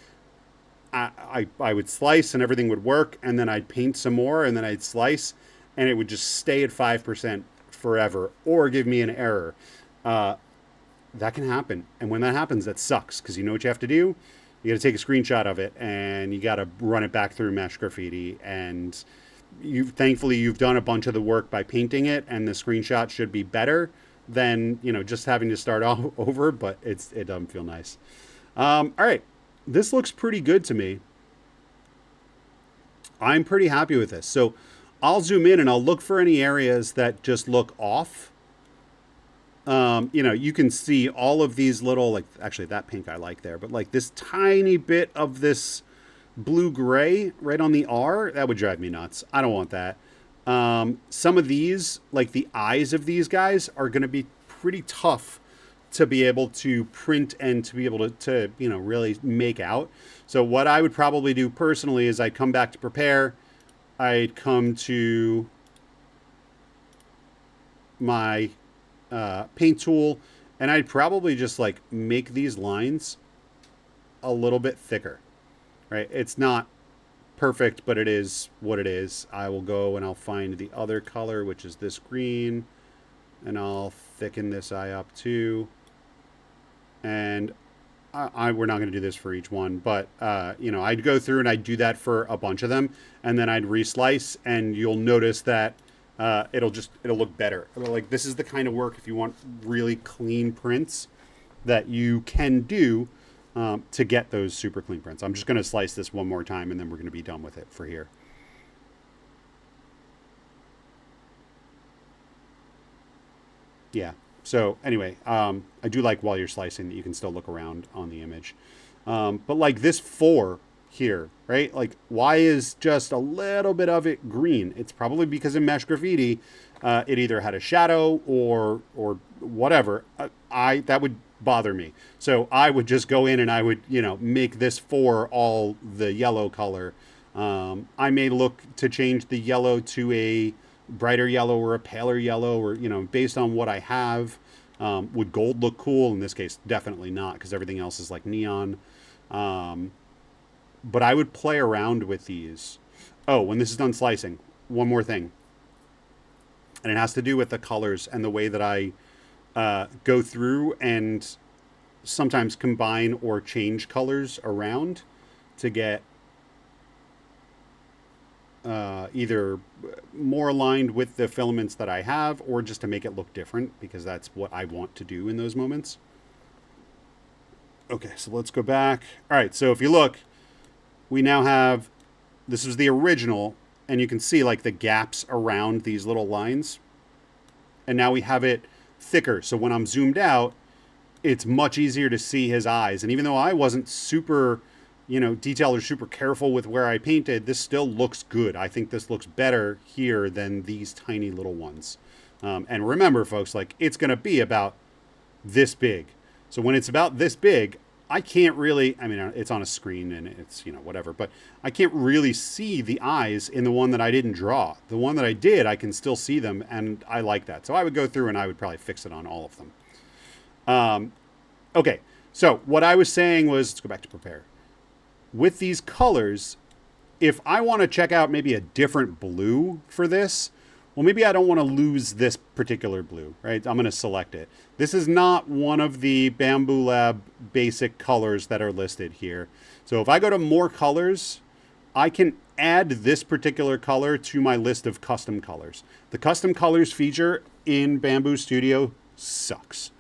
I would slice and everything would work, and then I'd paint some more, and then I'd slice, and it would just stay at 5% forever or give me an error. That can happen. And when that happens, that sucks, because you know what you have to do? You got to take a screenshot of it, and you got to run it back through Mesh Graffiti. And thankfully you've done a bunch of the work by painting it, and the screenshot should be better than, just having to start all over, but it doesn't feel nice. All right. This looks pretty good to me. I'm pretty happy with this. So I'll zoom in and I'll look for any areas that just look off. You can see all of these little, actually that pink I like there, but like this tiny bit of this blue-gray right on the R, that would drive me nuts. I don't want that. Some of these, like the eyes of these guys, are going to be pretty tough to be able to print and to be able to really make out. So what I would probably do personally is I'd come back to prepare. I'd come to my paint tool, and I'd probably just make these lines a little bit thicker. Right? It's not perfect, but it is what it is. I will go and I'll find the other color, which is this green, and I'll thicken this eye up too. And we're not going to do this for each one, but I'd go through and I'd do that for a bunch of them, and then I'd reslice, and you'll notice that it'll look better. Like, this is the kind of work, if you want really clean prints, that you can do to get those super clean prints. I'm just going to slice this one more time, and then we're going to be done with it for here. Yeah. So anyway, I do like while you're slicing that you can still look around on the image. But like this 4 here, right? Like, why is just a little bit of it green? It's probably because in Mesh Graffiti, it either had a shadow or whatever. That would bother me. So I would just go in and I would, make this 4 all the yellow color. I may look to change the yellow to a brighter yellow or a paler yellow, or based on what I have. Would gold look cool? In this case, definitely not, because everything else is like neon. But I would play around with these. Oh, when this is done slicing, one more thing, and it has to do with the colors and the way that I go through and sometimes combine or change colors around to get either more aligned with the filaments that I have, or just to make it look different, because that's what I want to do in those moments. Okay, so let's go back. All right, so if you look, we now have, this is the original, and you can see like the gaps around these little lines. And now we have it thicker. So when I'm zoomed out, it's much easier to see his eyes. And even though I wasn't super, detailed or super careful with where I painted, this still looks good. I think this looks better here than these tiny little ones. And remember, folks, like, it's going to be about this big. So when it's about this big, I can't really, I mean, it's on a screen and it's, whatever, but I can't really see the eyes in the one that I didn't draw. The one that I did, I can still see them, and I like that. So I would go through and I would probably fix it on all of them. Okay, so what I was saying was, let's go back to prepare. With these colors, if I want to check out maybe a different blue for this, well, maybe I don't want to lose this particular blue, right? I'm going to select it. This is not one of the Bambu Lab basic colors that are listed here. So if I go to more colors, I can add this particular color to my list of custom colors. The custom colors feature in Bambu Studio sucks.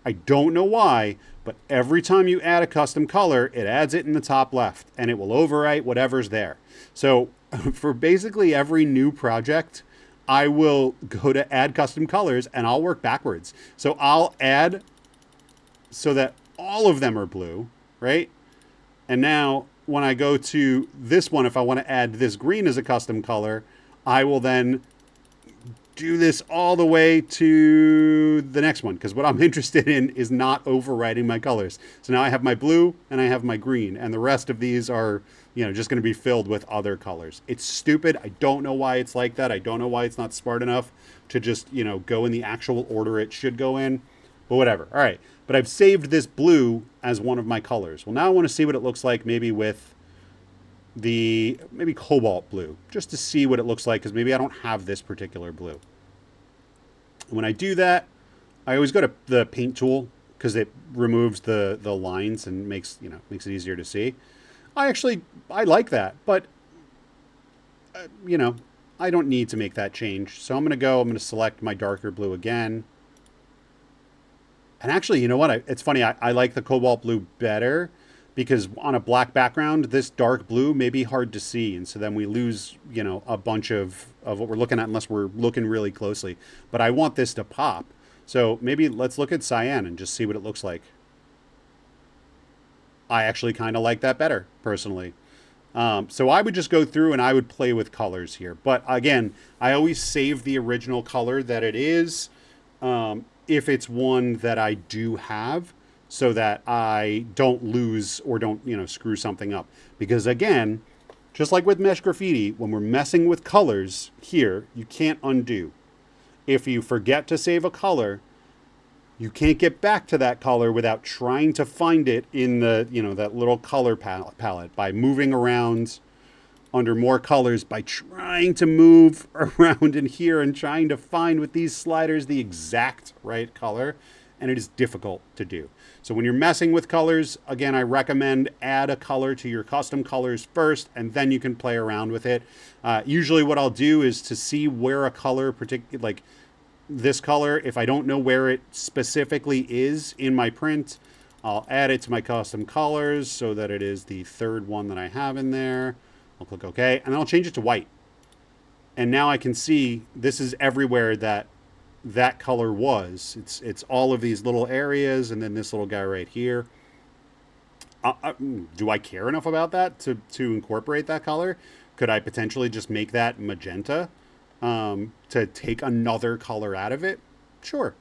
I don't know why, but every time you add a custom color, it adds it in the top left and it will overwrite whatever's there. So for basically every new project, I will go to add custom colors and I'll work backwards. So I'll add so that all of them are blue, right? And now when I go to this one, if I want to add this green as a custom color, I will then do this all the way to the next one, because what I'm interested in is not overwriting my colors. So now I have my blue and I have my green, and the rest of these are, just going to be filled with other colors. It's stupid. I don't know why it's like that. I don't know why it's not smart enough to just, go in the actual order it should go in, but whatever. All right. But I've saved this blue as one of my colors. Well, now I want to see what it looks like maybe with maybe cobalt blue, just to see what it looks like, because maybe I don't have this particular blue. When I do that, I always go to the paint tool because it removes the lines and makes it easier to see. I like that, but I don't need to make that change. So I'm going to select my darker blue again. And actually, you know what? It's funny. I like the cobalt blue better, because on a black background, this dark blue may be hard to see. And so then we lose, a bunch of what we're looking at unless we're looking really closely. But I want this to pop. So maybe let's look at cyan and just see what it looks like. I actually kind of like that better, personally. So I would just go through and I would play with colors here. But again, I always save the original color that it is, if it's one that I do have, so that I don't lose or don't, screw something up. Because again, just like with Mesh Graffiti, when we're messing with colors here, you can't undo. If you forget to save a color, you can't get back to that color without trying to find it in the, that little color palette by moving around under more colors, by trying to move around in here and trying to find with these sliders the exact right color. And it is difficult to do. So when you're messing with colors, again, I recommend add a color to your custom colors first, and then you can play around with it. Usually what I'll do is to see where a color, like this color, if I don't know where it specifically is in my print, I'll add it to my custom colors so that it is the third one that I have in there. I'll click OK, and then I'll change it to white. And now I can see this is everywhere that color was. It's all of these little areas, and then this little guy right here. Do I care enough about that to incorporate that color? Could I potentially just make that magenta to take another color out of it? Sure.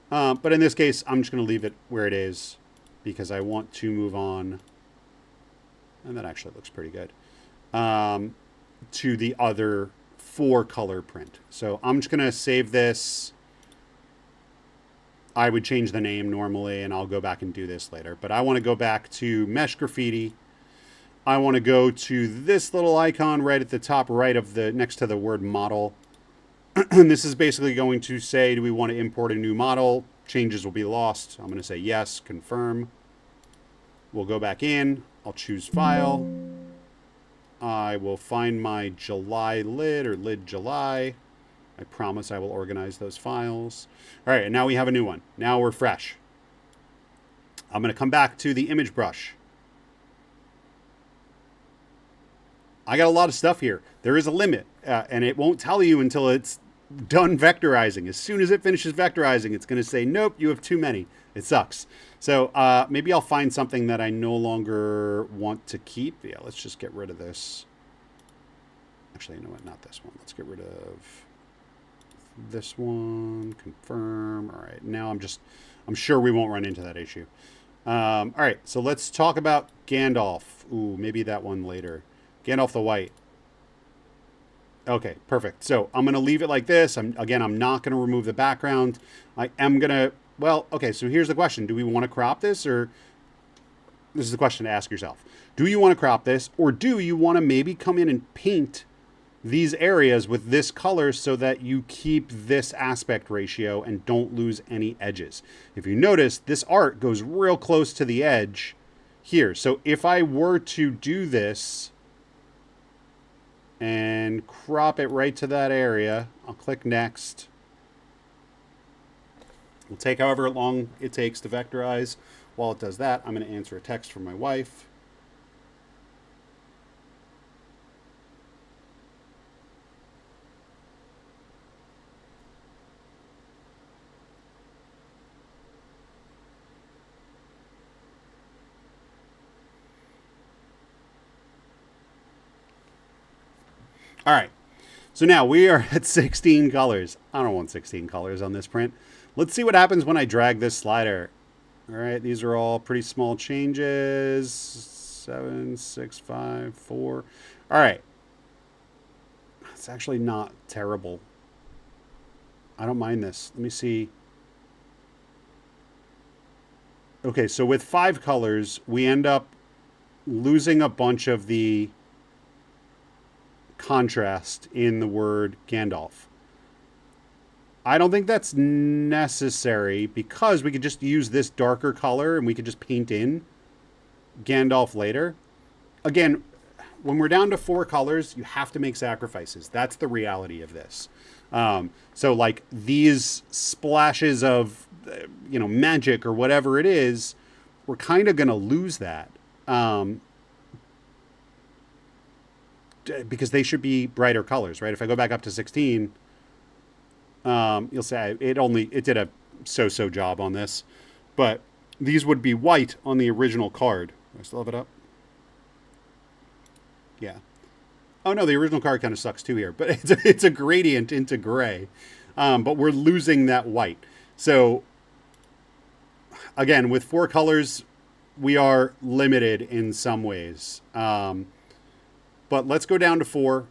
But in this case, I'm just going to leave it where it is because I want to move on. And that actually looks pretty good. To the other 4-color print. So I'm just going to save this. I would change the name normally, and I'll go back and do this later. But I want to go back to Mesh Graffiti. I want to go to this little icon right at the top right of next to the word model. And this is basically going to say, do we want to import a new model? Changes will be lost. I'm going to say yes, confirm. We'll go back in. I'll choose file. I will find my July lid or lid July. I promise I will organize those files. All right, and now we have a new one. Now we're fresh. I'm going to come back to the image brush. I got a lot of stuff here. There is a limit, and it won't tell you until it's done vectorizing. As soon as it finishes vectorizing, it's going to say, nope, you have too many. It sucks. So maybe I'll find something that I no longer want to keep. Yeah, let's just get rid of this. Actually, you know what? Not this one. Let's get rid of this one. Confirm. All right. Now I'm sure we won't run into that issue. All right. So let's talk about Gandalf. Ooh, maybe that one later. Gandalf the White. Okay, perfect. So I'm going to leave it like this. I'm not going to remove the background. I am going to, well, okay, so here's the question. Do we want to crop this, or this is the question to ask yourself. Do you want to crop this, or do you want to maybe come in and paint these areas with this color so that you keep this aspect ratio and don't lose any edges? If you notice, this art goes real close to the edge here. So if I were to do this and crop it right to that area, I'll click next. It'll take however long it takes to vectorize. While it does that, I'm going to answer a text from my wife. All right, so now we are at 16 colors. I don't want 16 colors on this print. Let's see what happens when I drag this slider. All right, these are all pretty small changes. 7, 6, 5, 4. All right, it's actually not terrible. I don't mind this. Let me see. Okay, so with 5 colors, we end up losing a bunch of the contrast in the word Gandalf. I don't think that's necessary because we could just use this darker color and we could just paint in Gandalf later. Again, when we're down to 4 colors, you have to make sacrifices. That's the reality of this. So like these splashes of, magic or whatever it is, we're kind of going to lose that. Because they should be brighter colors, right? If I go back up to 16, you'll say it did a so-so job on this, but these would be white on the original card. Do I still have it up? Yeah. Oh no, the original card kind of sucks too here, but it's a gradient into gray, but we're losing that white. So again, with 4 colors, we are limited in some ways. But let's go down to 4.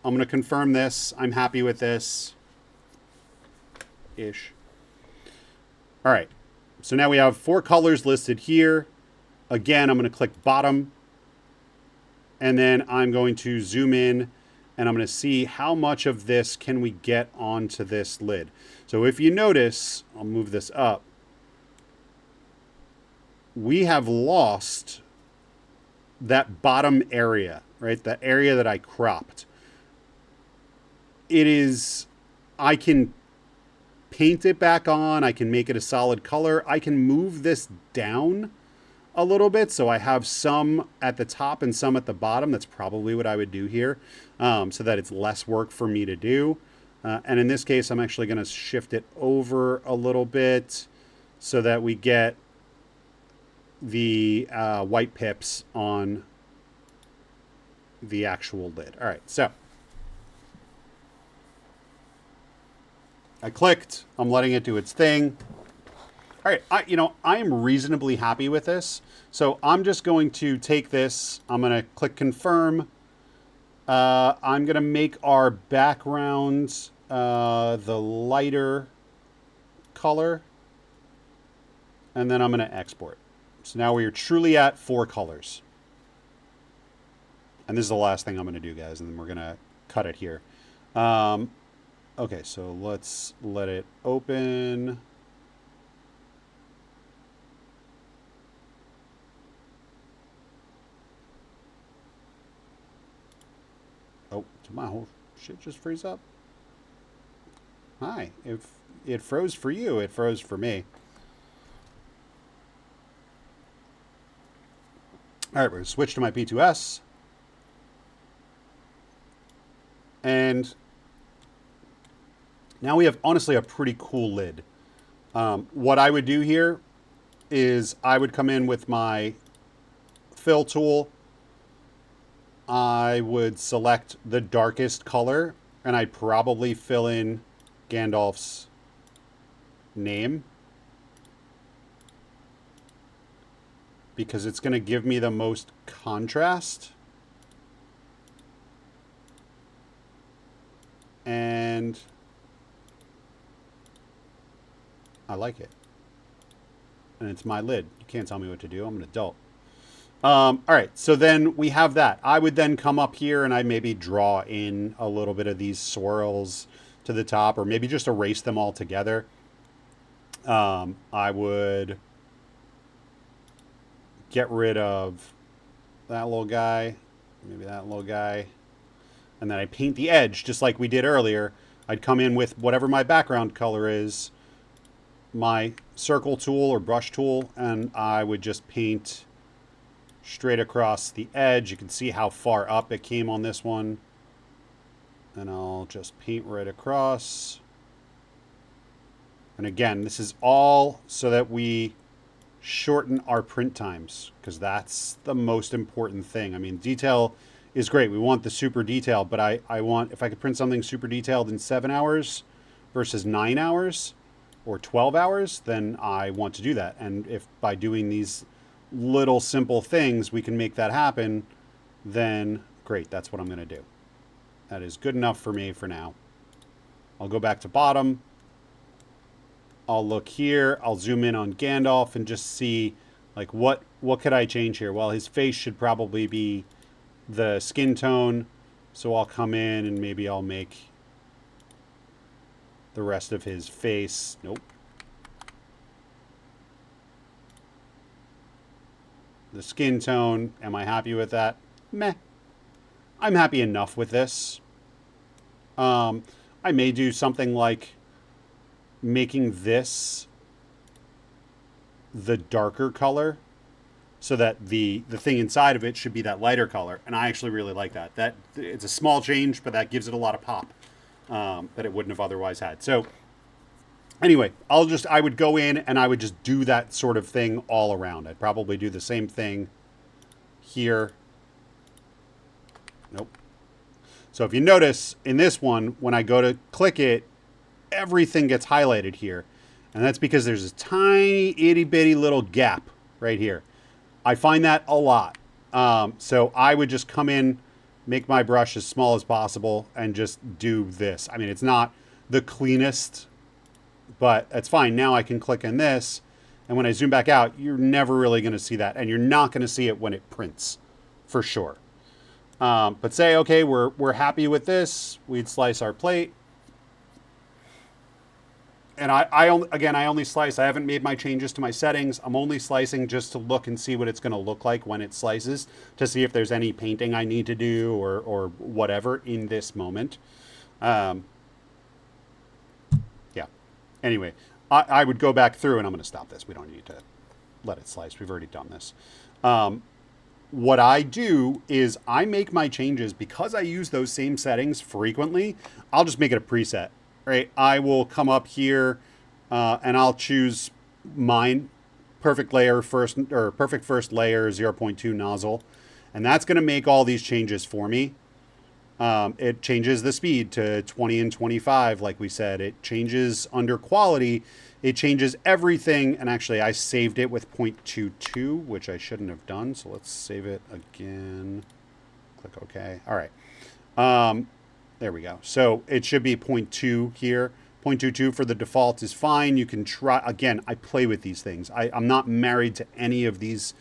I'm going to confirm this. I'm happy with this. Ish. All right. So now we have 4 colors listed here. Again, I'm going to click bottom. And then I'm going to zoom in. And I'm going to see how much of this can we get onto this lid. So if you notice, I'll move this up. We have lost that bottom area, right? The area that I cropped. I can paint it back on. I can make it a solid color. I can move this down a little bit. So I have some at the top and some at the bottom. That's probably what I would do here, so that it's less work for me to do. And in this case, I'm actually going to shift it over a little bit so that we get the white pips on the actual lid. All right, so I clicked. I'm letting it do its thing. All right, I'm reasonably happy with this. So I'm just going to take this. I'm going to click confirm. I'm going to make our background the lighter color. And then I'm going to export. So now we are truly at 4 colors. And this is the last thing I'm going to do, guys, and then we're going to cut it here. Okay, so let's let it open. Oh, did my whole shit just freeze up? Hi, if it froze for you, it froze for me. All right, we're going to switch to my P2S. And Now we have, honestly, a pretty cool lid. What I would do here is I would come in with my fill tool. I would select the darkest color, and I'd probably fill in Gandalf's name, because it's going to give me the most contrast. And I like it. And it's my lid. You can't tell me what to do. I'm an adult. All right, so then we have that. I would then come up here and I maybe draw in a little bit of these swirls to the top, or maybe just erase them all together. I would get rid of that little guy, maybe that little guy, and then I paint the edge just like we did earlier. I'd come in with whatever my background color is, my circle tool or brush tool, and I would just paint straight across the edge. You can see how far up it came on this one. And I'll just paint right across. And again, this is all so that we shorten our print times, because that's the most important thing. I mean, detail is great. We want the super detail, but I want, if I could print something super detailed in 7 hours versus 9 hours or 12 hours, then I want to do that. And if by doing these little simple things we can make that happen, then great, that's what I'm going to do. That is good enough for me for now. I'll go back to bottom. I'll look here. I'll zoom in on Gandalf and just see, like, what could I change here? Well, his face should probably be the skin tone, so I'll come in and maybe I'll make the rest of his face. Nope. The skin tone, am I happy with that? Meh. I'm happy enough with this. I may do something like making this the darker color, so that the thing inside of it should be that lighter color. And I actually really like that. That it's a small change, but that gives it a lot of pop that it wouldn't have otherwise had. So anyway, I would go in and I would just do that sort of thing all around. I'd probably do the same thing here. Nope. So if you notice in this one, when I go to click it, everything gets highlighted here. And that's because there's a tiny itty bitty little gap right here. I find that a lot. So I would just come in, make my brush as small as possible, and just do this. I mean, it's not the cleanest, but that's fine. Now I can click on this, and when I zoom back out, you're never really going to see that, and you're not going to see it when it prints, for sure. But say, okay, we're happy with this. We'd slice our plate. And I only slice. I haven't made my changes to my settings. I'm only slicing just to look and see what it's going to look like when it slices, to see if there's any painting I need to do or whatever in this moment. Yeah. Anyway, I would go back through, and I'm going to stop this. We don't need to let it slice. We've already done this. What I do is I make my changes, because I use those same settings frequently. I'll just make it a preset. Right, I will come up here and I'll choose mine, perfect layer first, or perfect first layer 0.2 nozzle, and that's going to make all these changes for me. It changes the speed to 20 and 25, like we said. It changes under quality. It changes everything, and actually I saved it with 0.22, which I shouldn't have done. So let's save it again. Click OK. All right. There we go. So it should be 0.2 here. 0.22 for the default is fine. You can try, again, I play with these things. I'm not married to any of these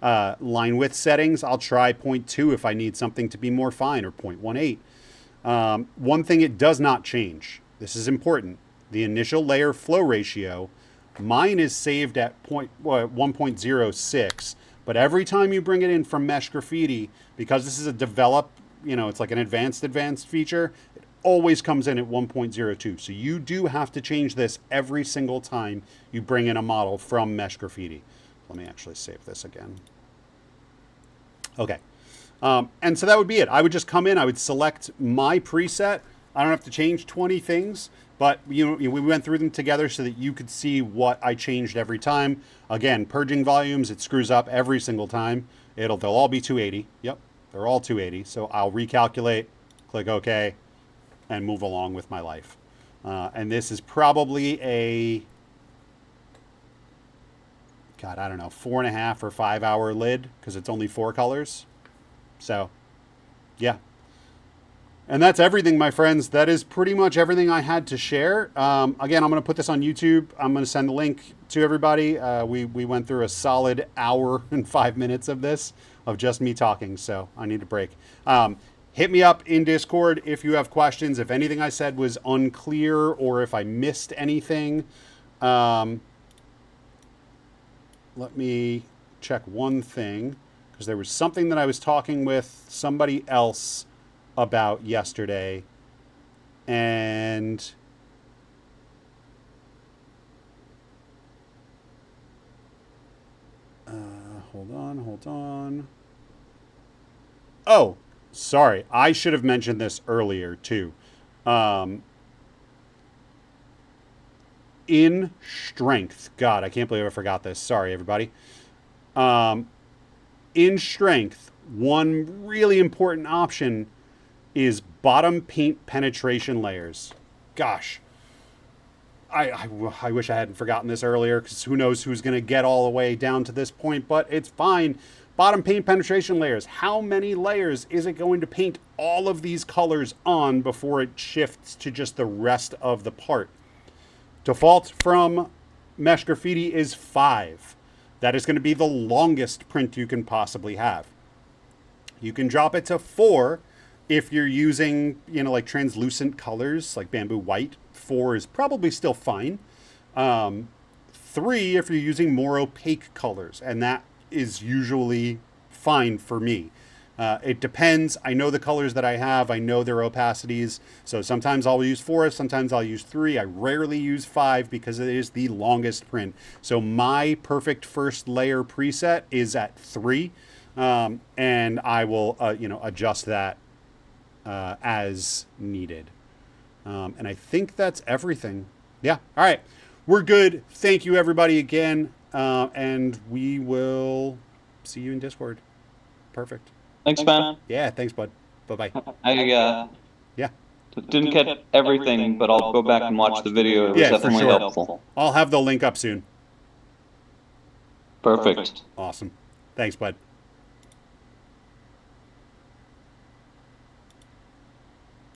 line width settings. I'll try 0.2 if I need something to be more fine, or 0.18. One thing it does not change, this is important, the initial layer flow ratio, mine is saved at 1.06, but every time you bring it in from Mesh Graffiti, because this is a developed, it's like an advanced feature, it always comes in at 1.02. So you do have to change this every single time you bring in a model from Mesh Graffiti. Let me actually save this again. Okay. And so that would be it. I would just come in, I would select my preset. I don't have to change 20 things, but we went through them together so that you could see what I changed every time. Again, purging volumes, it screws up every single time. They'll all be 280. Yep, they're all 280. So I'll recalculate, click OK, and move along with my life. And this is probably a, God, I don't know, 4.5 or 5 hour lid because it's only 4 colors. So, yeah. And that's everything, my friends. That is pretty much everything I had to share. Again, I'm going to put this on YouTube. I'm going to send the link to everybody. We went through a solid hour and 5 minutes of this, of just me talking, so I need a break. Hit me up in Discord if you have questions. If anything I said was unclear or if I missed anything. Let me check one thing, because there was something that I was talking with somebody else about yesterday, and hold on. Oh, sorry, I should have mentioned this earlier too. In strength, God, I can't believe I forgot this. Sorry, everybody. In strength, one really important option is bottom paint penetration layers. Gosh, I wish I hadn't forgotten this earlier, because who knows who's going to get all the way down to this point, but it's fine. Bottom paint penetration layers. How many layers is it going to paint all of these colors on before it shifts to just the rest of the part? Default from Mesh Graffiti is 5. That is going to be the longest print you can possibly have. You can drop it to 4 if you're using, like translucent colors, like Bambu White. 4 is probably still fine. 3 if you're using more opaque colors, and that is usually fine for me. It depends. I know the colors that I have. I know their opacities. So sometimes I'll use 4, sometimes I'll use 3. I rarely use 5 because it is the longest print. So my perfect first layer preset is at 3. And I will, adjust that as needed. And I think that's everything. Yeah. All right. We're good. Thank you, everybody, again. And we will see you in Discord. Perfect. Thanks, man. Yeah. Thanks, bud. Bye-bye. Yeah. Didn't catch everything, but I'll go back and watch the video. It was Yeah, for definitely sure. helpful. I'll have the link up soon. Perfect. Awesome. Thanks, bud.